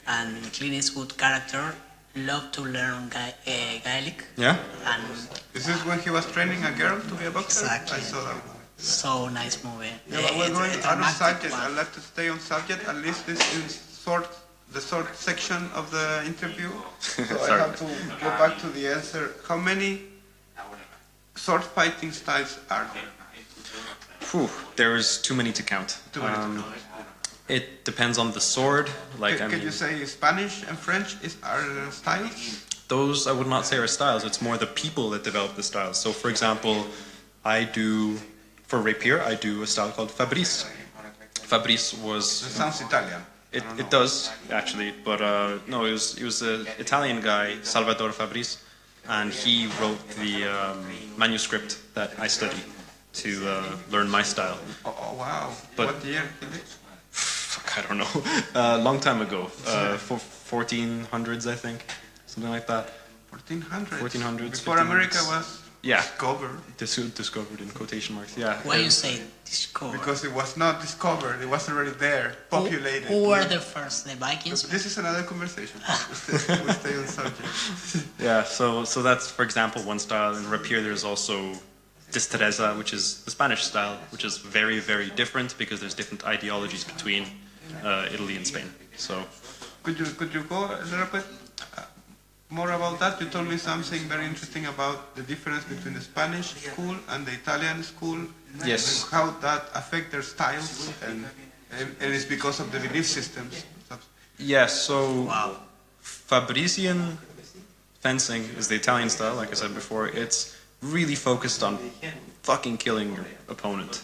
A: and Clint Eastwood character loved to learn Gaelic.
C: Yeah.
A: And
B: is this when he was training a girl to be a boxer?
A: Exactly.
B: I saw that one.
A: So nice movie.
B: Yeah, but we're going out of subject. I'd like to stay on subject. At least this is the short section of the interview. So I have to go back to the answer. How many sword fighting styles are there?
C: Whew, there's too many to count. It depends on the sword.
B: Can you say Spanish and French are styles?
C: Those I would not say are styles. It's more the people that develop the styles. So, for example, for rapier, I do a style called Fabrice. Fabrice was...
B: That sounds Italian.
C: It does, actually, but no, it was an Italian guy, Salvatore Fabrice, and he wrote the manuscript that I study to learn my style.
B: Oh wow.
C: But,
B: what year?
C: Fuck, I don't know. A long time ago. 1400s, I think. Something like that.
B: 1400s?
C: 1400s.
B: Before
C: 1500s.
B: America was discovered.
C: Discovered in quotation marks, yeah.
A: Why you say discovered?
B: Because it was not discovered, it was already there, populated.
A: Who were the first? The Vikings?
B: This is another conversation. we stay on subject.
C: Yeah, so that's, for example, one style. In rapier, there's also destreza, which is the Spanish style, which is very, very different because there's different ideologies between Italy and Spain. So,
B: could you go a little bit more about that? You told me something very interesting about the difference between the Spanish school and the Italian school.
C: Yes.
B: And how that affect their styles, and it's because of the belief systems.
C: Yeah, so Fabrician fencing is the Italian style, like I said before. It's really focused on fucking killing your opponent.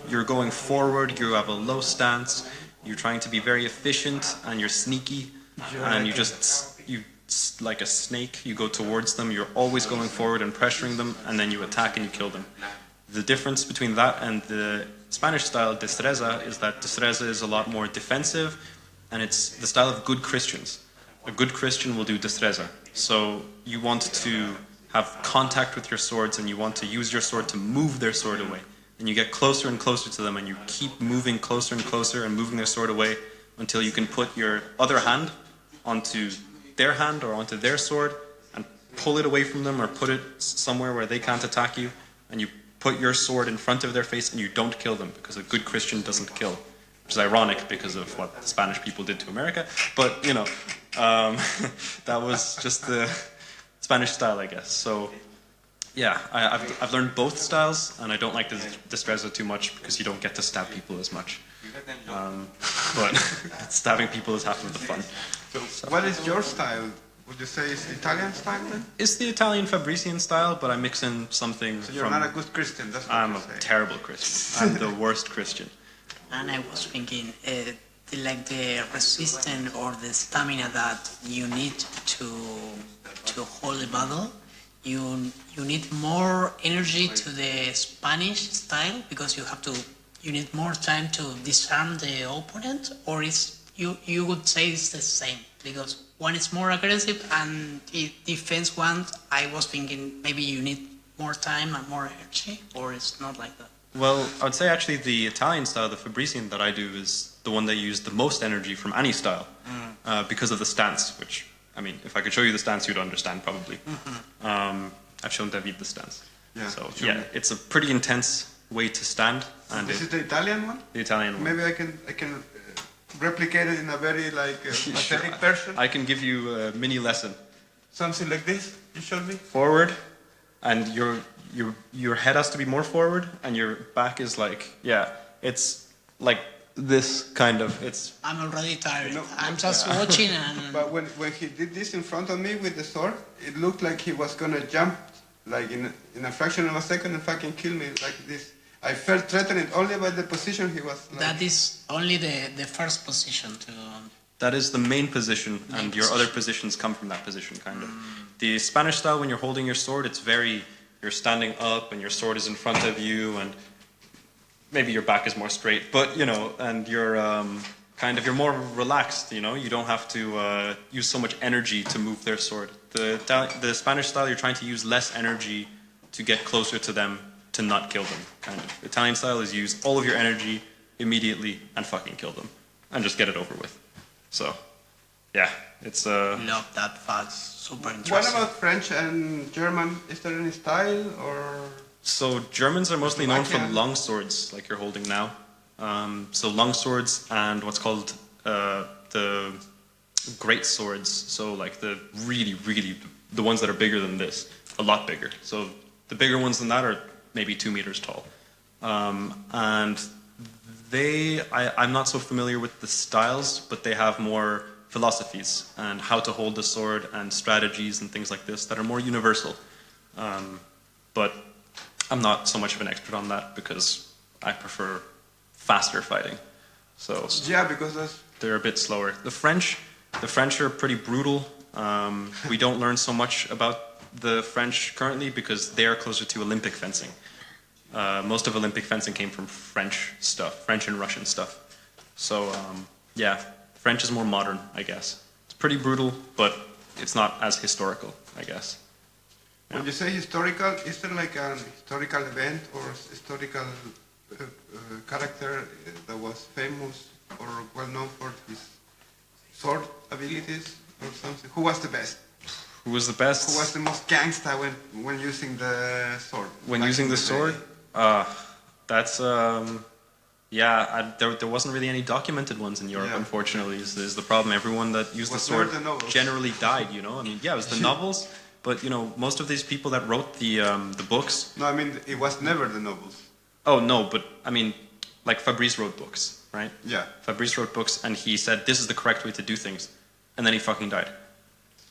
C: You're going forward, you have a low stance, you're trying to be very efficient, and you're sneaky, and you like a snake, you go towards them, you're always going forward and pressuring them, and then you attack and you kill them. The difference between that and the Spanish style, destreza, is that destreza is a lot more defensive, and it's the style of good Christians. A good Christian will do destreza. So you want to have contact with your swords, and you want to use your sword to move their sword away. And you get closer and closer to them, and you keep moving closer and closer and moving their sword away until you can put your other hand onto their hand or onto their sword and pull it away from them, or put it somewhere where they can't attack you, and you put your sword in front of their face and you don't kill them, because a good Christian doesn't kill, which is ironic because of what the Spanish people did to America. But, you know, that was just the Spanish style, I guess. So, yeah, I've learned both styles, and I don't like the destreza too much because you don't get to stab people as much. But stabbing people is half of the fun.
B: So what is your style? Would you say it's the Italian style then?
C: It's the Italian Fabrician style, but I mix in something
B: So you're not a good Christian, that's what
C: I'm a terrible Christian. I'm the worst Christian.
A: And I was thinking, like the resistance or the stamina that you need to hold a battle, you need more energy to the Spanish style because you need more time to disarm the opponent, or you would say it's the same because one is more aggressive and it defends one. I was thinking maybe you need more time and more energy, or it's not like that.
C: Well, I would say actually the Italian style, the Fabrician that I do, is the one that uses the most energy from any style because of the stance, which, I mean, if I could show you the stance, you'd understand probably. I've shown David the stance.
B: Yeah,
C: so, yeah, it's a pretty intense way to stand. And
B: this is the Italian one?
C: The Italian one.
B: Maybe I can replicate it in a very pathetic version.
C: I can give you a mini lesson.
B: Something like this, you showed me?
C: Forward, and your head has to be more forward, and your back is like, yeah, it's like this kind of, it's...
A: I'm already tired. I'm just watching and...
B: But when he did this in front of me with the sword, it looked like he was gonna jump, like in a fraction of a second and fucking kill me like this. I felt threatened only by the position he was like.
A: That is only the first position to...
C: That is the main position, and your other positions come from that position, kind of. The Spanish style, when you're holding your sword, it's very... You're standing up, and your sword is in front of you, and maybe your back is more straight, but, you know, and you're you're more relaxed, you know? You don't have to use so much energy to move their sword. The Spanish style, you're trying to use less energy to get closer to them, to not kill them, kind of. Italian style is use all of your energy immediately and fucking kill them, and just get it over with. So, yeah, it's...
A: Love that fact, super interesting.
B: What about French and German? Is there any style, or...?
C: So, Germans are mostly known for long swords, like you're holding now. So, long swords and what's called the great swords. So, like the really, really, the ones that are bigger than this, a lot bigger. So, The bigger ones than that are maybe 2 meters tall. And I'm not so familiar with the styles, but they have more philosophies and how to hold the sword and strategies and things like this that are more universal. But I'm not so much of an expert on that because I prefer faster fighting. So
B: yeah, because
C: they're a bit slower. The French are pretty brutal. We don't learn so much about the French currently because they are closer to Olympic fencing. Most of Olympic fencing came from French and Russian stuff. So yeah, French is more modern, I guess. It's pretty brutal, but it's not as historical, I guess. Yeah.
B: When you say historical, is there like an historical event or historical character that was famous or well known for his sword abilities or something? Who was the best?
C: Who was the best?
B: Who was the most gangster when using the sword?
C: When using the sword? That's yeah. There wasn't really any documented ones in Europe, unfortunately. Is the problem? Everyone that used the sword generally died. You know, I mean, yeah, it was the novels, but you know, most of these people that wrote the books.
B: No, I mean, it was never the novels.
C: Oh no, but I mean, like Fabrice wrote books, right?
B: Yeah.
C: Fabrice wrote books, and he said this is the correct way to do things, and then he fucking died.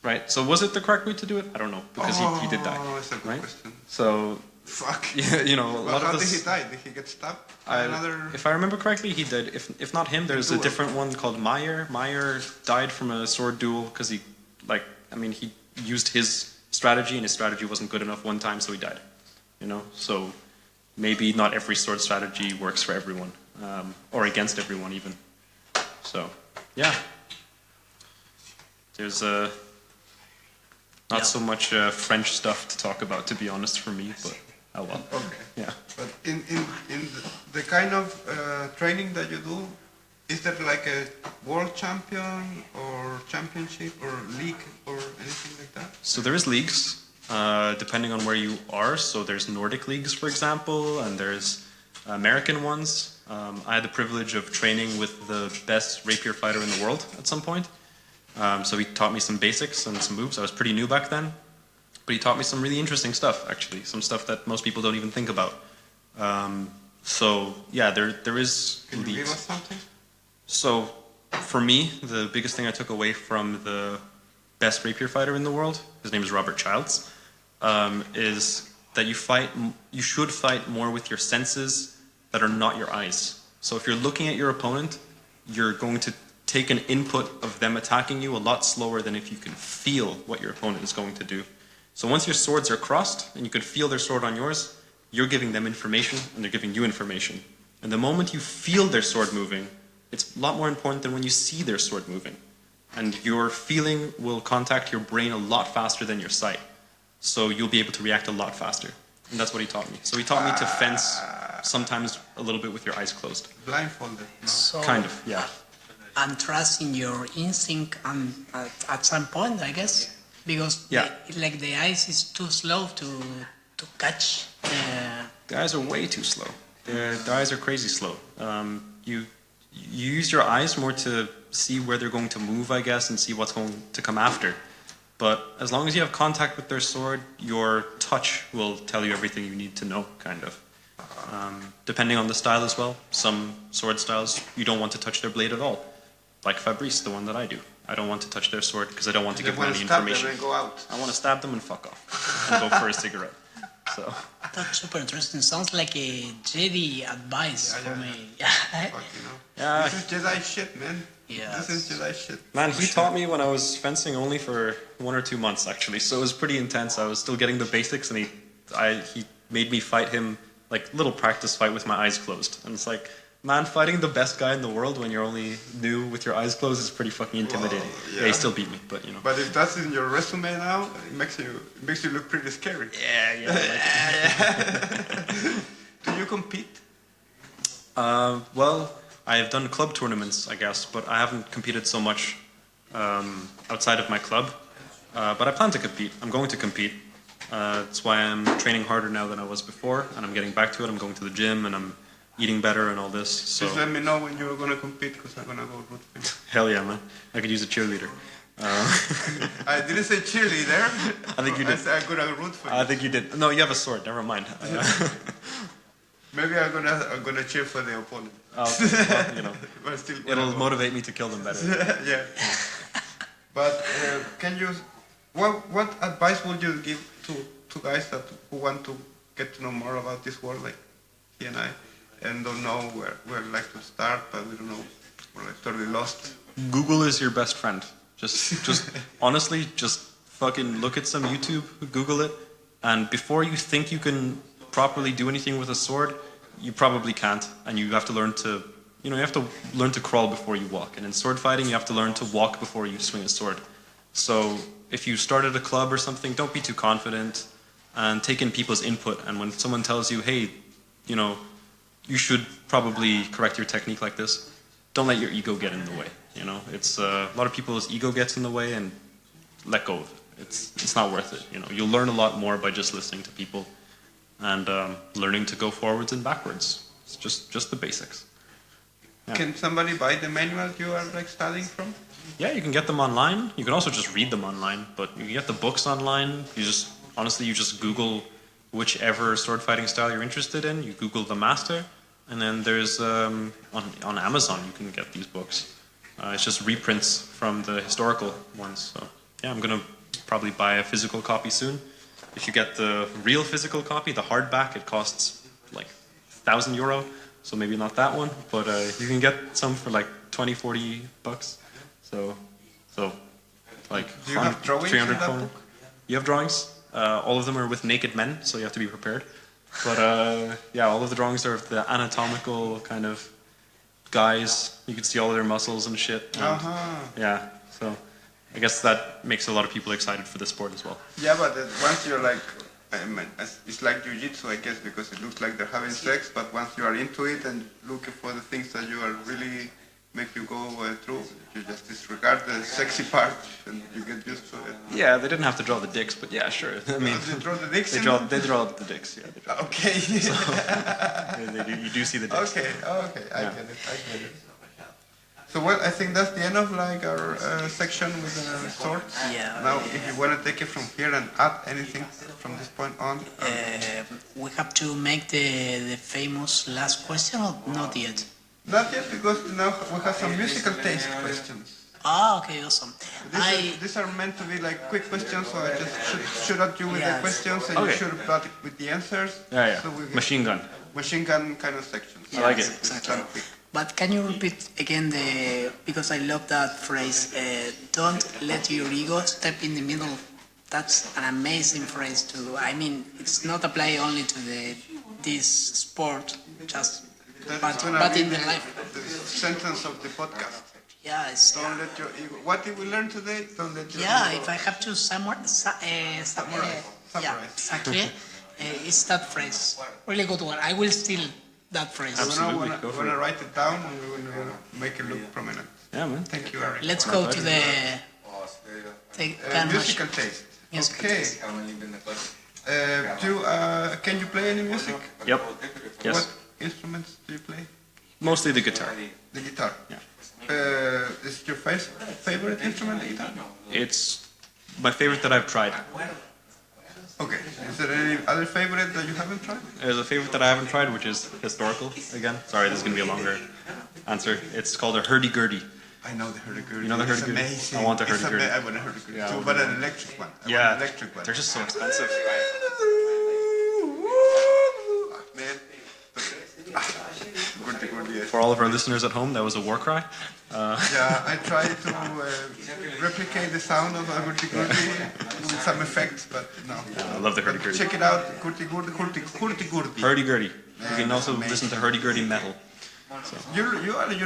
C: Right? So was it the correct way to do it? I don't know, because he did die.
B: Oh, that's a good
C: right?
B: question.
C: So
B: fuck.
C: Yeah, you know, a lot
B: how
C: of this.
B: Did he die? Did he get stabbed? Another.
C: If I remember correctly, he did. If not him, there's a different one called Meyer. Meyer died from a sword duel because he used his strategy, and his strategy wasn't good enough one time, so he died. You know, so maybe not every sword strategy works for everyone, or against everyone even. So yeah, there's not so much French stuff to talk about, to be honest, for me, but oh well.
B: Okay.
C: Yeah.
B: But in the kind of training that you do, is there like a world champion or championship or league or anything like that?
C: So there is leagues, depending on where you are. So there's Nordic leagues, for example, and there's American ones. I had the privilege of training with the best rapier fighter in the world at some point. So he taught me some basics and some moves. I was pretty new back then, but he taught me some really interesting stuff, actually. Some stuff that most people don't even think about. So yeah, there is.
B: Can you give us something?
C: So for me, the biggest thing I took away from the best rapier fighter in the world, his name is Robert Childs, is that you should fight more with your senses that are not your eyes. So if you're looking at your opponent, you're going to take an input of them attacking you a lot slower than if you can feel what your opponent is going to do. So once your swords are crossed and you can feel their sword on yours, you're giving them information and they're giving you information. And the moment you feel their sword moving, it's a lot more important than when you see their sword moving. And your feeling will contact your brain a lot faster than your sight. So you'll be able to react a lot faster. And that's what he taught me. So he taught me to fence sometimes a little bit with your eyes closed.
B: Blindfolded. No?
A: So,
C: Kind of, yeah.
A: and trusting your instinct at some point, I guess, because the eyes is too slow to catch.
C: The eyes are way too slow. The eyes are crazy slow. You use your eyes more to see where they're going to move, I guess, and see what's going to come after. But as long as you have contact with their sword, your touch will tell you everything you need to know, kind of. Depending on the style as well. Some sword styles, you don't want to touch their blade at all. Like Fabrice, the one that I do. I don't want to touch their sword because I don't want to give them any information.
B: Them and go out.
C: I want to stab them and fuck off. And go for a cigarette. So.
A: That's super interesting. Sounds like a Jedi advice for me.
B: Fuck, you know.
C: Yeah.
B: This is Jedi shit, man.
A: Yeah.
B: This is Jedi shit.
C: Man, he taught me when I was fencing only for 1 or 2 months, actually. So it was pretty intense. I was still getting the basics, and he made me fight him, like, little practice fight with my eyes closed. And it's like, man, fighting the best guy in the world when you're only new with your eyes closed is pretty fucking intimidating.
B: Well,
C: yeah, he still beat me, but you know.
B: But if that's in your resume now, it makes you look pretty scary.
C: Yeah.
B: Do you compete?
C: Well, I have done club tournaments, I guess, but I haven't competed so much outside of my club. But I plan to compete. I'm going to compete. That's why I'm training harder now than I was before, and I'm getting back to it. I'm going to the gym, and I'm eating better and all this. So.
B: Just let me know when you're going to compete, because I'm going to go root for you.
C: Hell yeah, man. I could use a cheerleader.
B: I didn't say cheerleader.
C: I think you did.
B: I said I'm gonna root for you.
C: I think you did. No, you have a sword. Never mind.
B: Maybe I'm gonna cheer for the opponent.
C: Well, you know,
B: But still,
C: it'll motivate me to kill them better.
B: yeah. But can you? What advice would you give to guys who want to get to know more about this world, like he and I, and don't know where like to start, but we don't know, we're like totally lost.
C: Google is your best friend. Just honestly, just fucking look at some YouTube, Google it, and before you think you can properly do anything with a sword, you probably can't, and you have to learn to, you have to learn to crawl before you walk, and in sword fighting, you have to learn to walk before you swing a sword. So if you start at a club or something, don't be too confident, and take in people's input, and when someone tells you, hey, you should probably correct your technique like this, don't let your ego get in the way. It's a lot of people's ego gets in the way, and let go of it. It's not worth it. You'll learn a lot more by just listening to people and learning to go forwards and backwards. It's just the basics. Yeah.
B: Can somebody buy the manuals you are like studying from?
C: Yeah, you can get them online. You can also just read them online, but you can get the books online. You just Google whichever sword fighting style you're interested in. You Google the master, and then there's on Amazon you can get these books. It's just reprints from the historical ones. So yeah, I'm gonna probably buy a physical copy soon. If you get the real physical copy, the hardback, it costs like €1,000. So maybe not that one, but you can get some for like 20, 40 bucks. So like
B: Do you have drawings
C: 300
B: in that
C: kroner.
B: book?
C: You have drawings. All of them are with naked men, so you have to be prepared. But yeah, all of the drawings are of the anatomical kind of guys. You can see all of their muscles and shit. And yeah, so I guess that makes a lot of people excited for the sport as well.
B: Yeah, but once you're like, it's like jiu-jitsu, I guess, because it looks like they're having sex, but once you are into it and looking for the things that you are really make you go through, you just disregard the sexy part and you get used to it.
C: Yeah, they didn't have to draw the dicks, but yeah, sure. I mean,
B: They draw the dicks.
C: they draw the dicks. Yeah, they draw.
B: Okay.
C: So, you do see the dicks.
B: Okay. I get it. So well, I think that's the end of like our section with the swords.
A: Yeah.
B: Now, if you want to take it from here and add anything from this point on.
A: We have to make the famous last question, or not yet?
B: Not yet, because now we have some musical taste questions.
A: Okay, awesome.
B: These are meant to be like quick questions, so I just shoot at you with the questions and you shoot back with the answers.
C: Yeah.
B: So we get
C: Machine gun.
B: machine gun kind of sections.
C: I like it.
A: Exactly. But can you repeat again because I love that phrase, don't let your ego step in the middle. That's an amazing phrase too. I mean, it's not apply only to this sport, but in the life.
B: The sentence of the podcast.
A: Yeah,
B: Don't let your ego. What did we learn today? Don't let your
A: yeah.
B: ego.
A: If I have to summarize, yeah, exactly. It's that phrase. Really good one. I will steal that phrase.
C: Absolutely.
B: We're gonna write it down and we're gonna make it look prominent.
C: Yeah, man.
B: Thank you, Erik.
A: Let's go to the
B: musical taste.
A: Musical
B: Okay.
A: taste.
B: Can you play any music?
C: Yep. Yes.
B: What instruments do you play?
C: Mostly the guitar.
B: The guitar.
C: Yeah.
B: Is it your favorite instrument, the guitar?
C: It's my favorite that I've tried.
B: Okay. Is there any other favorite that you haven't tried?
C: There's a favorite that I haven't tried, which is historical again. Sorry, this is going to be a longer answer. It's called a hurdy-gurdy.
B: I know the hurdy-gurdy.
C: You know the
B: It's
C: hurdy-gurdy?
B: amazing.
C: I want a
B: It's
C: hurdy-gurdy.
B: I want a hurdy-gurdy
C: Yeah, I
B: too,
C: want
B: but
C: a
B: an electric one. I want
C: Yeah,
B: an electric one.
C: they're just so expensive.
B: Man. Gurdy-gurdy.
C: For all of our listeners at home, that was a war cry.
B: Yeah, I tried to replicate the sound of a gurdy-gurdy with some effects, but no.
C: I love the hurdy-gurdy.
B: Check it out, gurdy-gurdy.
C: Hurdy-gurdy. You can also listen to hurdy-gurdy metal.
B: You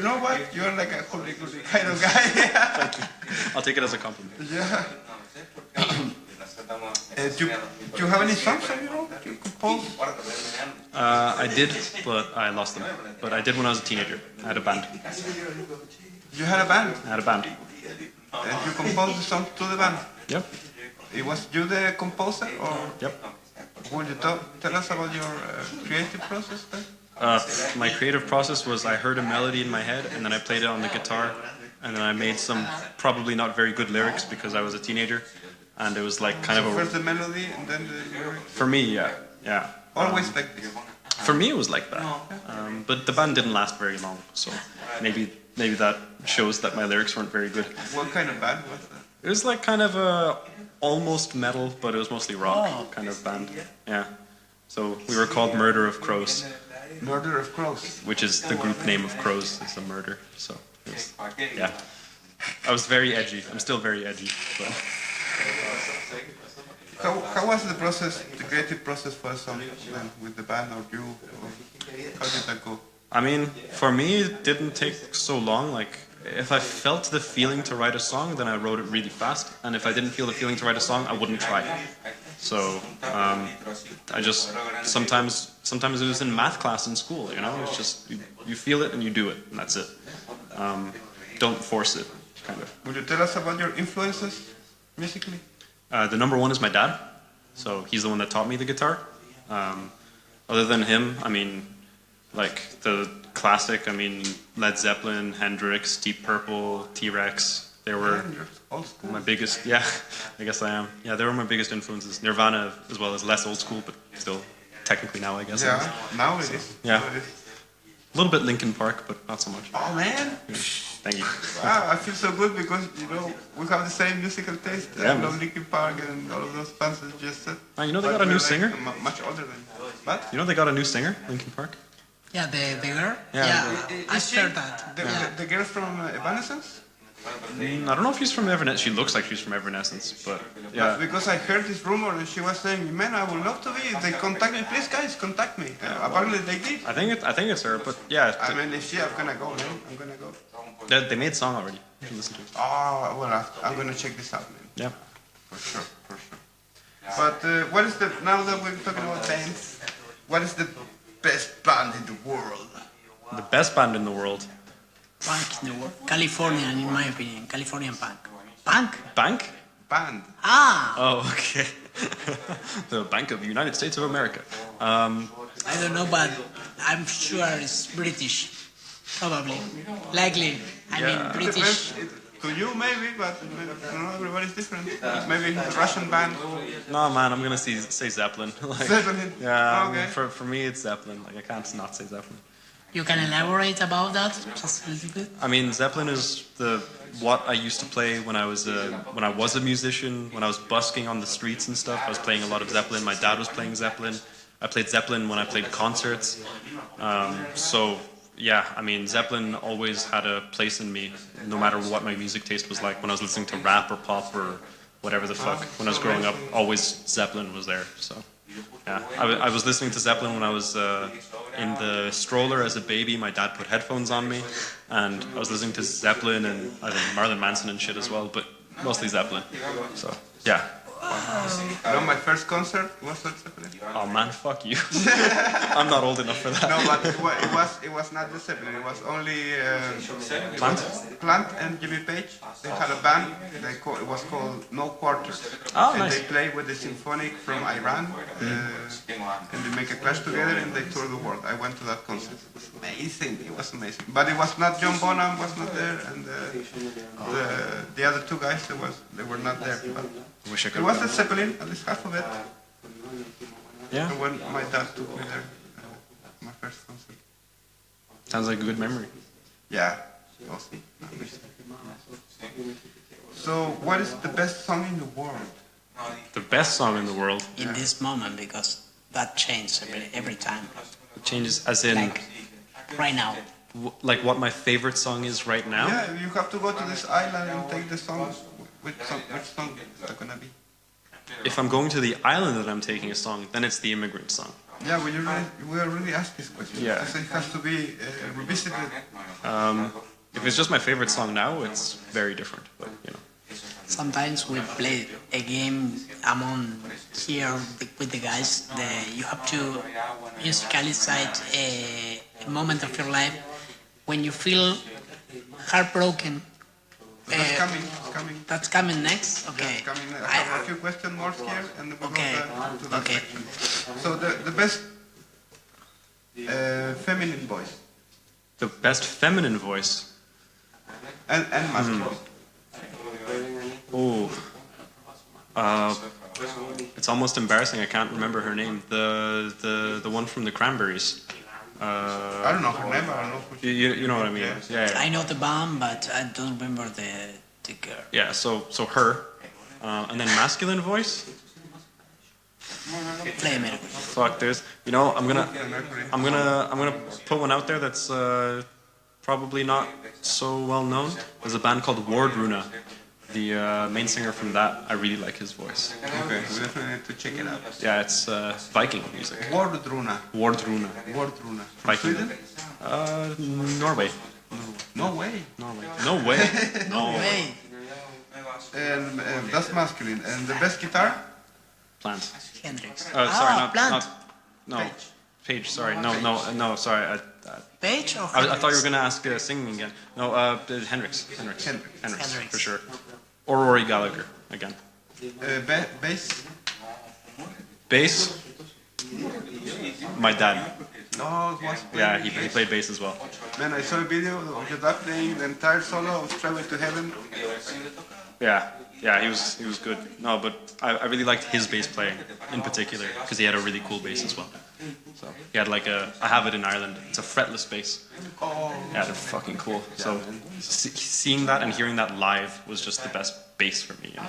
B: know what? You are like a gurdy-gurdy kind of guy.
C: I'll take it as a compliment.
B: Yeah. Do you have any songs that you wrote? You compose?
C: I did, but I lost them. But I did when I was a teenager. I had a band.
B: You had a band?
C: I had a band.
B: And you composed the songs to the band?
C: Yep.
B: It was you the composer, or
C: Yep.
B: would you tell us about your creative process then?
C: My creative process was I heard a melody in my head and then I played it on the guitar and then I made some probably not very good lyrics because I was a teenager, and it was like kind of a...
B: First the melody and then the lyrics?
C: For me, yeah.
B: Always like this?
C: For me, it was like that. But the band didn't last very long, so maybe that shows that my lyrics weren't very good.
B: What kind of band was that?
C: It was like kind of a almost metal, but it was mostly rock kind of band. Yeah. So we were called Murder of Crows.
B: Murder of Crows.
C: Which is the group name of Crows. It's a murder. So it was, yeah. I was very edgy. I'm still very edgy. But.
B: How was the process, the creative process for a song then, with the band or you? Or how did that go?
C: I mean, for me, it didn't take so long. Like, if I felt the feeling to write a song, then I wrote it really fast. And if I didn't feel the feeling to write a song, I wouldn't try. So, I just, sometimes it was in math class in school, you know? It's just, you feel it and you do it, and that's it. Don't force it, kind of.
B: Would you tell us about your influences, musically?
C: The number one is my dad. So he's the one that taught me the guitar. Other than him, I mean, like the classic, I mean, Led Zeppelin, Hendrix, Deep Purple, T-Rex. They were my biggest, yeah, I guess I am. Yeah, they were my biggest influences. Nirvana as well as less old school, but still technically now, I guess.
B: Yeah, now it is.
C: Yeah. A little bit Linkin Park, but not so much.
B: Oh, man.
C: Yeah. Thank you.
B: Wow, I feel so good because, you know, we have the same musical taste.
C: Yeah,
B: I love Linkin Park and all of those bands that you just said.
C: You know they got a new singer?
B: Much older than you. What?
C: You know they got a new singer, Linkin Park?
A: Yeah, the girl?
C: Yeah.
A: I heard that.
B: The girl from Evanescence?
C: I don't know if she's from Evanescence. She looks like she's from Evanescence, but yeah.
B: Because I heard this rumor and she was saying, man, I would love to be. If they contact me, please guys, contact me. Apparently they did.
C: I think it's her, but yeah.
B: I mean, if she, I'm gonna go, man. I'm gonna go.
C: They made a song already. You should listen to it.
B: Oh, well, I'm gonna check this out, man.
C: Yeah.
B: For sure. But what is now that we're talking about bands, what is the best band in the world?
C: The best band in the world.
A: Punk in the world. Californian, in my opinion. Californian punk. Punk?
C: Bank?
B: Band.
A: Ah!
C: Oh, okay. The Bank of the United States of America.
A: I don't know, but I'm sure it's British. Probably. Likely. I mean, British.
B: To you, maybe, but you know, everybody's different. Maybe a Russian band.
C: No, man, I'm gonna say Zeppelin. Like,
B: Zeppelin?
C: Yeah,
B: Okay.
C: For me, it's Zeppelin. Like, I can't not say Zeppelin.
A: You can elaborate about that just a little bit?
C: I mean, Zeppelin is what I used to play when I was a musician, when I was busking on the streets and stuff. I was playing a lot of Zeppelin. My dad was playing Zeppelin. I played Zeppelin when I played concerts. So yeah, I mean, Zeppelin always had a place in me, no matter what my music taste was like. When I was listening to rap or pop or whatever the fuck, when I was growing up, always Zeppelin was there. So yeah, I was listening to Zeppelin when I was in the stroller as a baby. My dad put headphones on me, and I was listening to Zeppelin and I think Marilyn Manson and shit as well, but mostly Zeppelin. So yeah.
B: You know, my first concert was Led Zeppelin.
C: Oh man, fuck you. I'm not old enough for that.
B: No, but it was not Led Zeppelin. It was only Plant and Jimmy Page. They had a band. It was called No Quarters.
C: Oh,
B: and
C: nice.
B: they played with the symphonic from Iran, and they make a clash together and they tour the world. I went to that concert. It was amazing. It was amazing. But it was not John Bonham was not there, and the other two guys they were not there. But
C: I wish I could.
B: it was Led Zeppelin, at least half of it.
C: Yeah.
B: When my dad took me there, my first concert.
C: Sounds like a good memory.
B: Yeah. Awesome. So, what is the best song in the world?
C: The best song in the world.
A: In this moment, because that changes every time.
C: It changes as in
A: Like, right now.
C: like what my favorite song is right now.
B: Yeah, you have to go to this island and take the song. Which song is that gonna be?
C: If I'm going to the island that I'm taking a song, then it's the Immigrant Song.
B: Yeah, we already asked this question.
C: Yeah.
B: Because it has to be revisited.
C: If it's just my favorite song now, it's very different. But you know,
A: Sometimes we play a game among here with the guys. You have to musicalize a moment of your life when you feel heartbroken.
B: That's coming. It's coming.
A: That's coming next? Okay.
B: That's coming. I have a few question marks here, and we'll
A: Okay.
B: go to that
A: Okay.
B: section. So the best feminine voice.
C: the best feminine voice.
B: And masculine.
C: Oh. It's almost embarrassing. I can't remember her name. The one from the Cranberries.
B: I don't know her name. I don't know who she
C: You know what I mean? Yeah.
A: I know the band, but I don't remember the girl.
C: Yeah. So her, and then masculine voice.
A: Play me.
C: Fuck. There's. I'm gonna put one out there that's probably not so well known. There's a band called Wardruna. The main singer from that, I really like his voice.
B: Okay, we definitely need to check it out.
C: Yeah, it's Viking music.
B: Wardruna.
C: Wardruna.
B: From
C: Viking.
B: Sweden?
C: Norway.
B: No way.
C: Norway. No way.
A: No way.
B: And that's masculine. And the best guitar?
C: Plant.
A: Hendrix.
C: Sorry, not
A: Plant.
C: no. Page. Sorry, no. Sorry.
A: Page or
C: I thought you were gonna ask singing again. No, Hendrix, for sure. Or Rory Gallagher again.
B: Bass?
C: Bass. My dad.
B: No, it was.
C: Yeah, he played bass as well.
B: Man, I saw a video of your dad playing the entire solo of Travel to Heaven.
C: Yeah, he was good. No, but I really liked his bass playing in particular because he had a really cool bass as well. So he had I have it in Ireland. It's a fretless bass.
B: Oh.
C: Yeah, they're fucking cool. So seeing that and hearing that live was just the best bass for me. Yeah.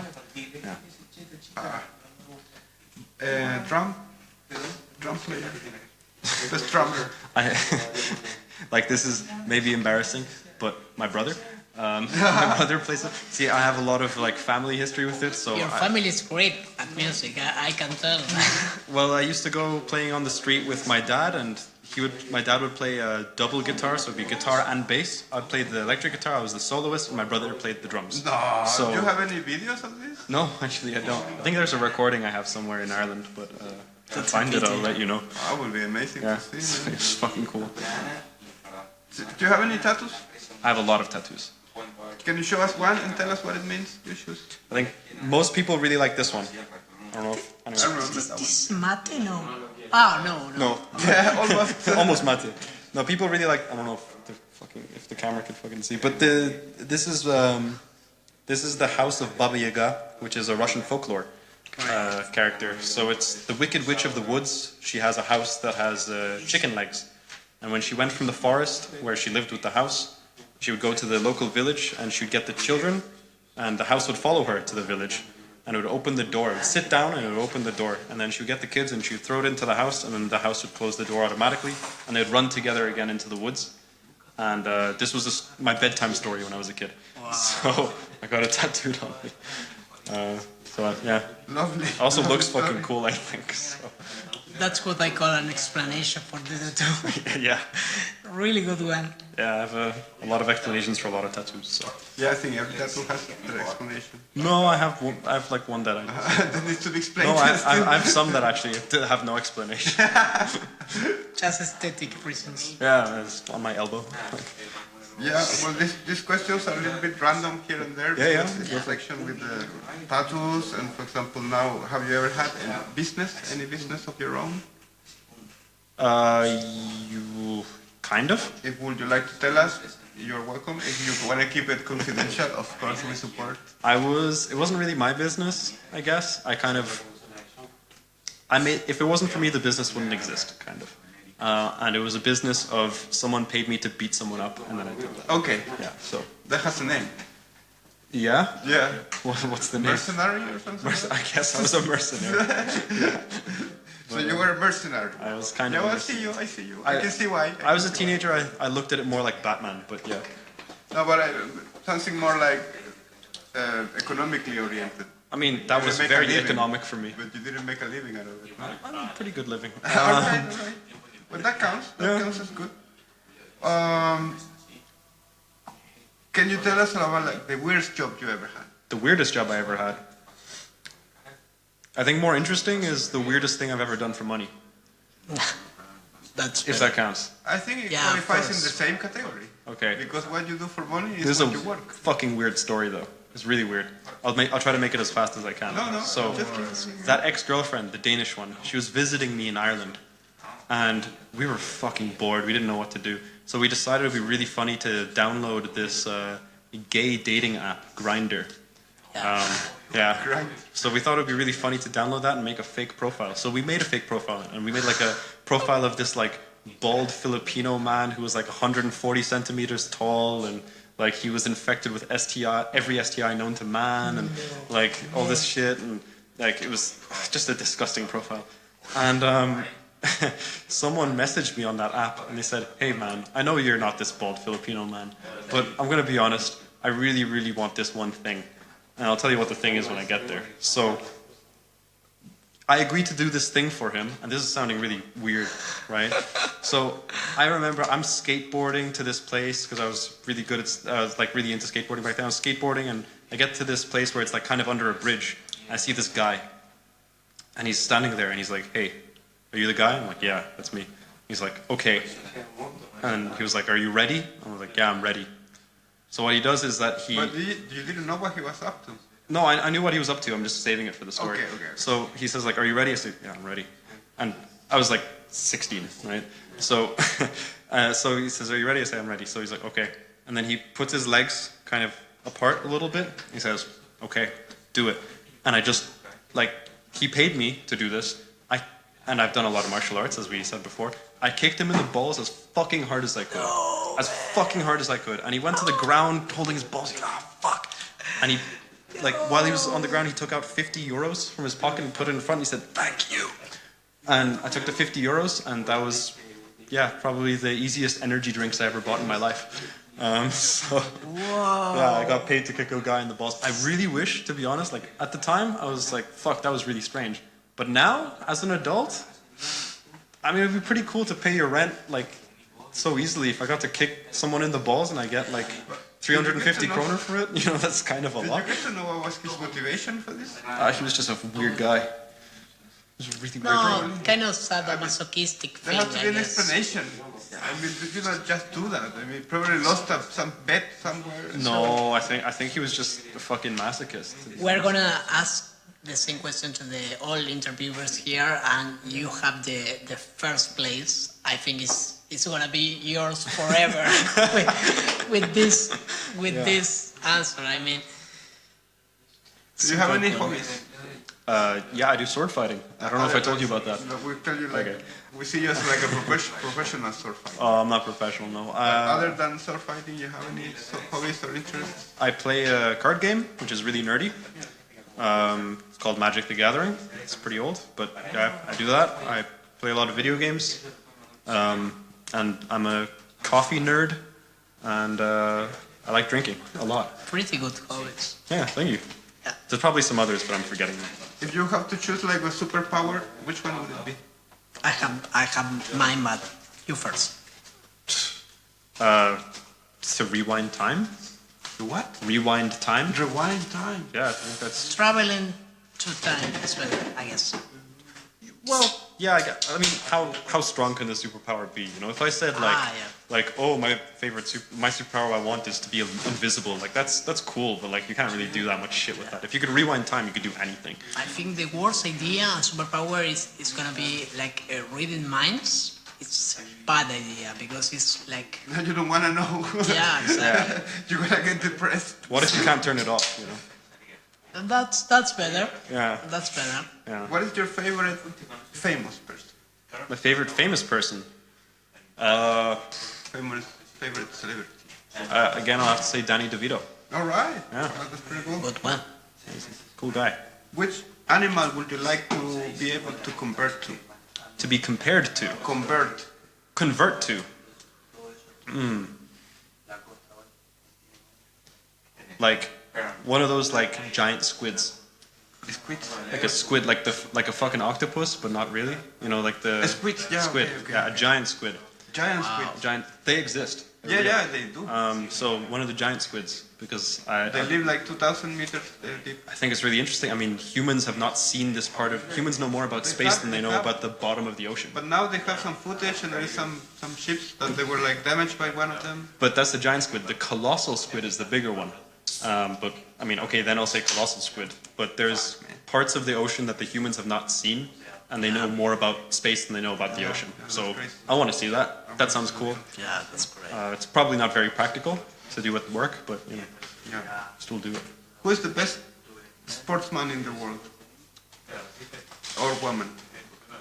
B: Drum player. Best drummer.
C: This is maybe embarrassing, but my brother. My brother plays it. See, I have a lot of family history with it, so
A: your family is great at music. I can tell.
C: Well, I used to go playing on the street with my dad, and my dad would play a double guitar, so it'd be guitar and bass. I'd play the electric guitar. I was the soloist, and my brother played the drums.
B: No.
C: So,
B: do you have any videos of this?
C: No, actually, I don't. I think there's a recording I have somewhere in Ireland, but if I find it, I'll let you know.
B: That would be amazing to see.
C: It's fucking cool.
B: Do you have any tattoos?
C: I have a lot of tattoos.
B: Can you show us one and tell us what it means? Your shoes.
C: I think most people really like this one. I don't know if anyone.
B: I remember that one.
A: This is mate, no. Ah, no.
C: No.
B: Yeah, almost.
C: Almost mate. No, people really like. I don't know if the camera could fucking see, but this is the house of Baba Yaga, which is a Russian folklore character. So it's the Wicked Witch of the Woods. She has a house that has chicken legs, and when she went from the forest where she lived with the house, she would go to the local village and she would get the children, and the house would follow her to the village, and it would open the door. It would sit down and it would open the door, and then she would get the kids and she would throw it into the house, and then the house would close the door automatically, and they'd run together again into the woods. And this was my bedtime story when I was a kid. Wow. So I got it tattooed on me. Yeah.
B: Lovely.
C: Also looks fucking cool, I think. So.
A: That's what I call an explanation for the tattoo.
C: Yeah.
A: Really good one.
C: Yeah, I have a lot of explanations for a lot of tattoos. So.
B: Yeah, I think every tattoo has their explanation.
C: No, I have one that I.
B: That needs to be explained.
C: No, I have some that actually have no explanation.
A: Just aesthetic reasons.
C: Yeah, it's on my elbow.
B: Yeah, well, these questions are a little bit random here and there.
C: Yeah.
B: It's a section with the tattoos, and for example, now, have you ever had any business of your own?
C: You kind of.
B: If would you like to tell us? You're welcome. If you want to keep it confidential, of course we support.
C: It wasn't really my business, I guess. If it wasn't for me, the business wouldn't exist, kind of. And it was a business of someone paid me to beat someone up, and then I did that.
B: Okay.
C: Yeah, so.
B: That has a name.
C: Yeah?
B: Yeah.
C: What's the name?
B: Mercenary or something?
C: I guess I was a mercenary.
B: So you were a mercenary.
C: I was kind of.
B: Yeah, I see you. I can see why.
C: I was a teenager. I looked at it more like Batman, but yeah.
B: No, but something more like economically oriented.
C: I mean, that was very economic for me.
B: But you didn't make a living out of it.
C: I mean, pretty good living.
B: All right. But that counts. That counts as good. Can you tell us about the weirdest job you ever had?
C: The weirdest job I ever had. I think more interesting is the weirdest thing I've ever done for money.
A: That's
C: if that counts.
B: I think it qualifies in the same category.
C: Okay.
B: Because what you do for money is
C: this
B: what
C: is
B: you work.
C: Fucking weird story though. It's really weird. I'll try to make it as fast as I can.
B: No.
C: So that ex-girlfriend, the Danish one, she was visiting me in Ireland, and we were fucking bored. We didn't know what to do. So we decided it would be really funny to download gay dating app, Grindr.
A: Yeah.
C: Yeah.
B: Grindr.
C: So we thought it would be really funny to download that and make a fake profile. So we made a fake profile, and we made like a profile of this like bald Filipino man who was like 140 centimeters tall, and like he was infected with every STI known to man, and like all this shit, and like it was just a disgusting profile. And someone messaged me on that app, and they said, "Hey man, I know you're not this bald Filipino man, but I'm gonna be honest, I really, really want this one thing. And I'll tell you what the thing is when I get there." So I agreed to do this thing for him, and this is sounding really weird, right? So I remember I'm skateboarding to this place because I was really good at, I was like really into skateboarding back then. I was skateboarding, and I get to this place where it's like kind of under a bridge. And I see this guy, and he's standing there, and he's like, "Hey, are you the guy?" I'm like, "Yeah, that's me." He's like, "Okay." And he was like, "Are you ready?" I was like, "Yeah, I'm ready." So what he does is that he...
B: But you didn't know what he was up to?
C: No, I knew what he was up to. I'm just saving it for the story.
B: Okay.
C: So he says, like, "Are you ready?" I said, "Yeah, I'm ready." And I was like 16, right? So so he says, "Are you ready?" I say, "I'm ready." So he's like, "Okay." And then he puts his legs kind of apart a little bit. He says, "Okay, do it." And I just, like, he paid me to do this. And I've done a lot of martial arts, as we said before. I kicked him in the balls as fucking hard as I could. As fucking hard as I could. And he went to the ground holding his balls. He goes, "Ah, fuck." And he, like, while he was on the ground, he took out 50 euros from his pocket and put it in front. And he said, "Thank you." And I took the 50 euros, and that was, yeah, probably the easiest energy drinks I ever bought in my life. So, yeah, I got paid to kick a guy in the balls. I really wish, to be honest, like, at the time, I was like, fuck, that was really strange. But now, as an adult, I mean, it would be pretty cool to pay your rent, like, so easily. If I got to kick someone in the balls and I get, like, 350 kroner for it, you know, that's kind of a lot.
B: Did you get to know what was his motivation for this?
C: He was just a weird guy. He was a really weird guy.
A: No, kind of sadomasochistic
B: There
A: thing,
B: has to be
A: I
B: an
A: guess.
B: explanation. I mean, did you not just do that? I mean, probably lost some bet somewhere.
C: No, I think he was just a fucking masochist.
A: We're gonna ask the same question to all interviewers here, and you have the first place. I think it's gonna be yours forever with this answer. I mean,
B: Do you have any hobbies?
C: Yeah, I do sword fighting. I don't know if I told you about that.
B: No, we tell you like
C: Okay.
B: we see you as like a professional sword fighter.
C: Oh, I'm not professional, no.
B: Other than sword fighting, you have any hobbies or interests?
C: I play a card game, which is really nerdy. It's called Magic the Gathering. It's pretty old, but yeah, I do that. I play a lot of video games. And I'm a coffee nerd, and I like drinking a lot.
A: pretty good hobbies.
C: Yeah, thank you.
A: Yeah.
C: There's probably some others, but I'm forgetting them.
B: If you have to choose like a superpower, which one would it be?
A: I have mine, but you first.
C: To rewind time?
B: The what?
C: Rewind time?
B: Rewind time.
C: Yeah, I think that's...
A: Traveling to time is better, I guess.
C: Well, yeah, I mean, how strong can the superpower be? You know, if I said like, oh, my superpower I want is to be invisible. Like that's cool, but like you can't really do that much shit with that. If you could rewind time, you could do anything.
A: I think the worst idea and superpower is gonna be like reading minds. It's a bad idea because it's like
B: You don't want to know.
A: yeah, exactly.
B: You're gonna get depressed.
C: What if you can't turn it off? You know?
A: That's better.
C: Yeah.
A: That's better.
C: Yeah.
B: What is your favorite famous person?
C: My favorite famous person.
B: Favorite celebrity?
C: Again, I'll have to say Danny DeVito.
B: All right.
C: Yeah.
B: That's pretty cool.
A: Good one.
C: Cool guy.
B: Which animal would you like to be able to convert to?
C: To be compared to. Convert to. Like one of those like giant squids.
B: Squids.
C: Like a squid, like a fucking octopus, but not really. You know, like the
B: A squid, yeah,
C: squid.
B: okay.
C: Yeah, a giant squid.
B: Giant squid.
C: Giant. They exist. They're
B: Yeah,
C: real.
B: they do.
C: So one of the giant squids, because
B: They live like 2,000 meters deep.
C: I think it's really interesting. I mean, humans have not seen this part of. Humans know more about space than they know about the bottom of the ocean.
B: But now they have some footage, and there is some ships that they were like damaged by one of them.
C: But that's the giant squid. The colossal squid is the bigger one. But I mean, okay, then I'll say colossal squid. But there's parts of the ocean that the humans have not seen, and they know more about space than they know about the ocean. So I want to see that. That sounds cool.
A: Yeah, that's great.
C: It's probably not very practical to do with work, but you know.
B: Yeah.
C: Still do it.
B: Who is the best sportsman in the world? Or woman?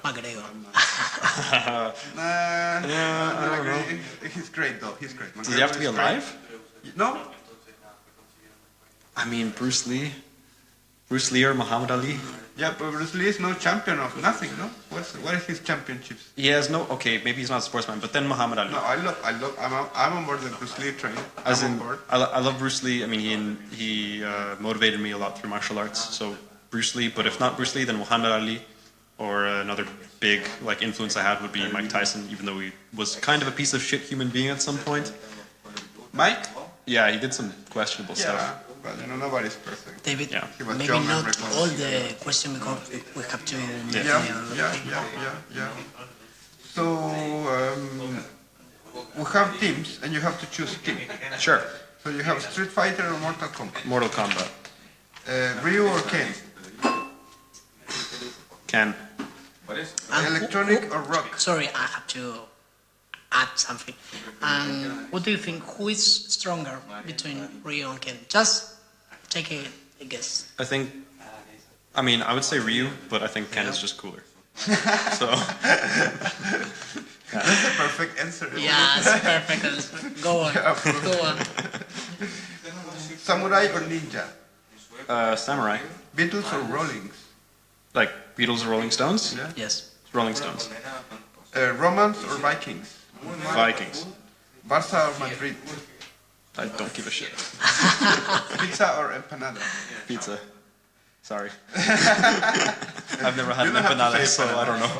A: McGregor.
C: I don't know.
B: He's great though. He's great.
C: Does he have to be
B: McGregor is
C: alive?
B: great. No.
C: I mean, Bruce Lee or Muhammad Ali.
B: Yeah, but Bruce Lee is no champion of nothing, no? What is his championships?
C: He has no. Okay, maybe he's not a sportsman, but then Muhammad Ali.
B: No, I'm on board the Bruce Lee train.
C: As
B: I'm
C: in,
B: on board.
C: I love Bruce Lee. I mean, he motivated me a lot through martial arts. So Bruce Lee, but if not Bruce Lee, then Muhammad Ali, or another big like influence I had would be Mike Tyson. Even though he was kind of a piece of shit human being at some point.
B: Mike?
C: Yeah, he did some questionable
B: Yeah,
C: stuff.
B: but nobody's perfect.
A: David,
C: Yeah.
B: He was
A: maybe
B: young and
A: not
B: reckless.
A: all the question we have to make
B: Yeah. So we have teams, and you have to choose team.
C: Sure.
B: So you have Street Fighter or Mortal Kombat.
C: Mortal Kombat.
B: Ryu or Ken.
C: Ken.
A: And
B: Electronic or rock.
A: Sorry, I have to add something. And what do you think? Who is stronger between Ryu and Ken? Just take a guess.
C: I mean, I would say Ryu, but I think Ken is just cooler. So.
B: That's a perfect answer.
A: Yeah, it's perfect answer. Go on. Go on.
B: Samuray or ninja.
C: Samuray.
B: Beatles or Rollings.
C: Like Beatles or Rolling Stones?
B: Yeah.
A: Yes.
C: Rolling Stones.
B: Romance or Vikings.
C: Vikings.
B: Barca or Madrid.
C: I don't give a shit.
B: Pizza or empanada.
C: Pizza. Sorry. I've never had
B: You
C: an
B: don't have to
C: empanada,
B: say
C: so I don't know.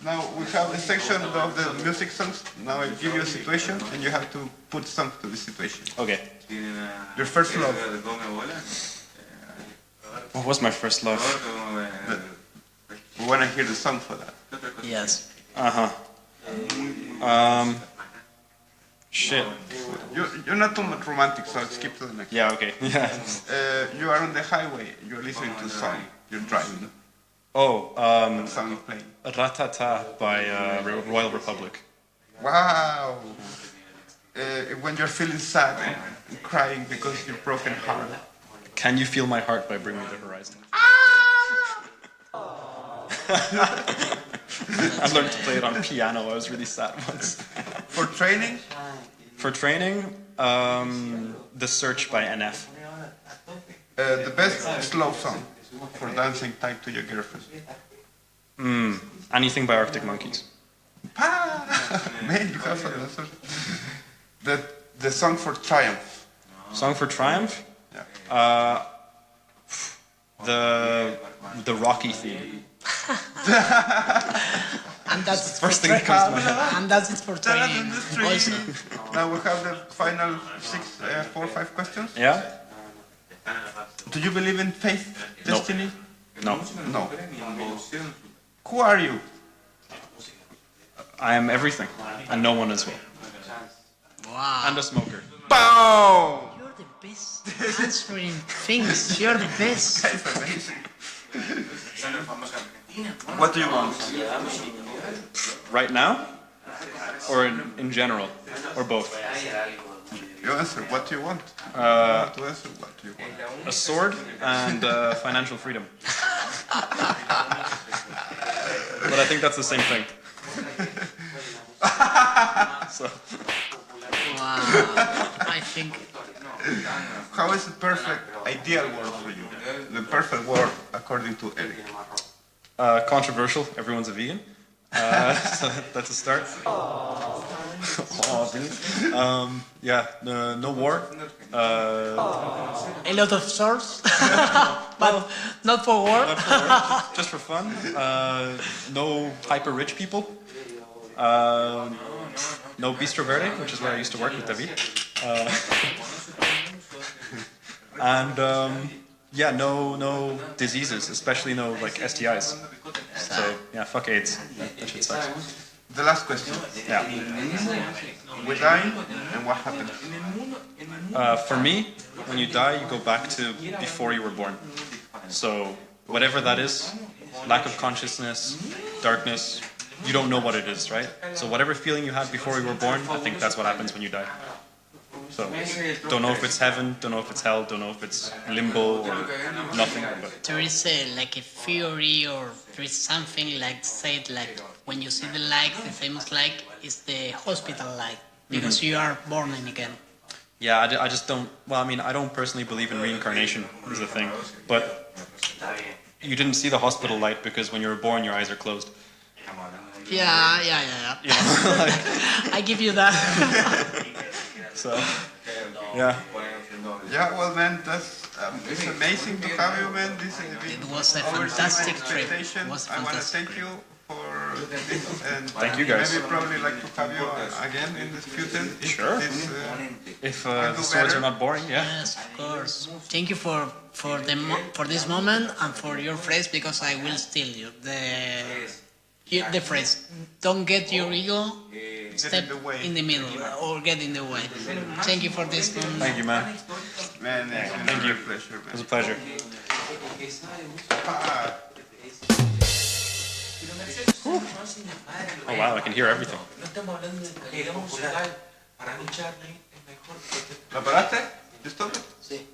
B: Now we have a section of the music songs. Now I give you a situation and you have to put songs to the situation.
C: Okay.
B: Your first love.
C: What was my first love?
B: We want to hear the song for that.
A: Yes.
C: Uh-huh. Shit.
B: You're not too much romantic, so let's skip to the next.
C: Yeah, okay. Yeah.
B: You are on the highway. You're listening to a song. You're driving.
C: Oh,
B: Song is playing.
C: Ratata by Royal Republic.
B: Wow. When you're feeling sad and crying because of your broken heart.
C: Can You Feel My Heart by Bring Me the Horizon. I learned to play it on piano. I was really sad once.
B: For training,
C: For training, The Search by NF.
B: the best slow song for dancing tied to your girlfriend.
C: Anything by Arctic Monkeys.
B: Man, you have some answers. The song for triumph.
C: Song for Triumph?
B: Yeah.
C: The Rocky theme.
A: And that's
C: First thing that comes to my head.
A: and that's it for training. Also,
B: Now we have the final 4 or 5 questions.
C: Yeah?
B: Do you believe in faith,
C: No.
B: destiny?
C: No.
B: No. Who are you?
C: I am everything, and no one as well.
A: wow.
C: And a smoker.
B: Boom!
A: You're the best answering things. You're the best.
B: That's amazing. What do you want?
C: Right now? Or in general? Or both?
B: You answer. What do you want? You have to answer. What do you want?
C: A sword and financial freedom. But I think that's the same thing. So.
A: Wow. I think
B: How is the perfect ideal world for you? The perfect world according to Erik.
C: Controversial. Everyone's a vegan. So that's a start. Oh, really? Yeah, no war.
A: a lot of swords, but not for war.
C: Not for war, just for fun. No hyper rich people. No Bistro Verde, which is where I used to work with David. And yeah, no diseases, especially no like STIs. So yeah, fuck AIDS. That shit sucks.
B: The last question.
C: Yeah.
B: We die, and what happens?
C: For me, when you die, you go back to before you were born. So whatever that is, lack of consciousness, darkness, you don't know what it is, right? So whatever feeling you had before you were born, I think that's what happens when you die.
B: So
C: So don't know if it's heaven, don't know if it's hell, don't know if it's limbo or nothing. But
A: There is like a theory, or there is something like said, like when you see the light, the famous light is the hospital light, because you are born again.
C: yeah, I just don't. Well, I mean, I don't personally believe in reincarnation is a thing, but you didn't see the hospital light because when you were born, your eyes are closed.
A: Yeah.
C: You know, like,
A: I give you that.
C: so yeah.
B: Yeah, well, man, that's it's amazing to have you, man.
A: It was a
B: overseas
A: fantastic trip.
B: expectation.
A: It was
B: I want to
A: fantastic.
B: thank you for this, and
C: Thank you, guys.
B: maybe probably like to have you again in the future. If
C: Sure.
B: This,
C: If
B: do
C: the stories
B: better.
C: are not boring, yeah.
A: Yes, of course. Thank you for this moment and for your phrase, because I will steal you the phrase. Don't get your ego step
B: in the way.
A: in the middle or get in the way. Thank you for this moment.
C: Thank you, man.
B: Man, it's been
C: Thank
B: a
C: you.
B: real pleasure,
C: It was
B: man.
C: a pleasure. Oh wow, I can hear everything.
B: ¿La paraste? ¿Listo?
A: Sí.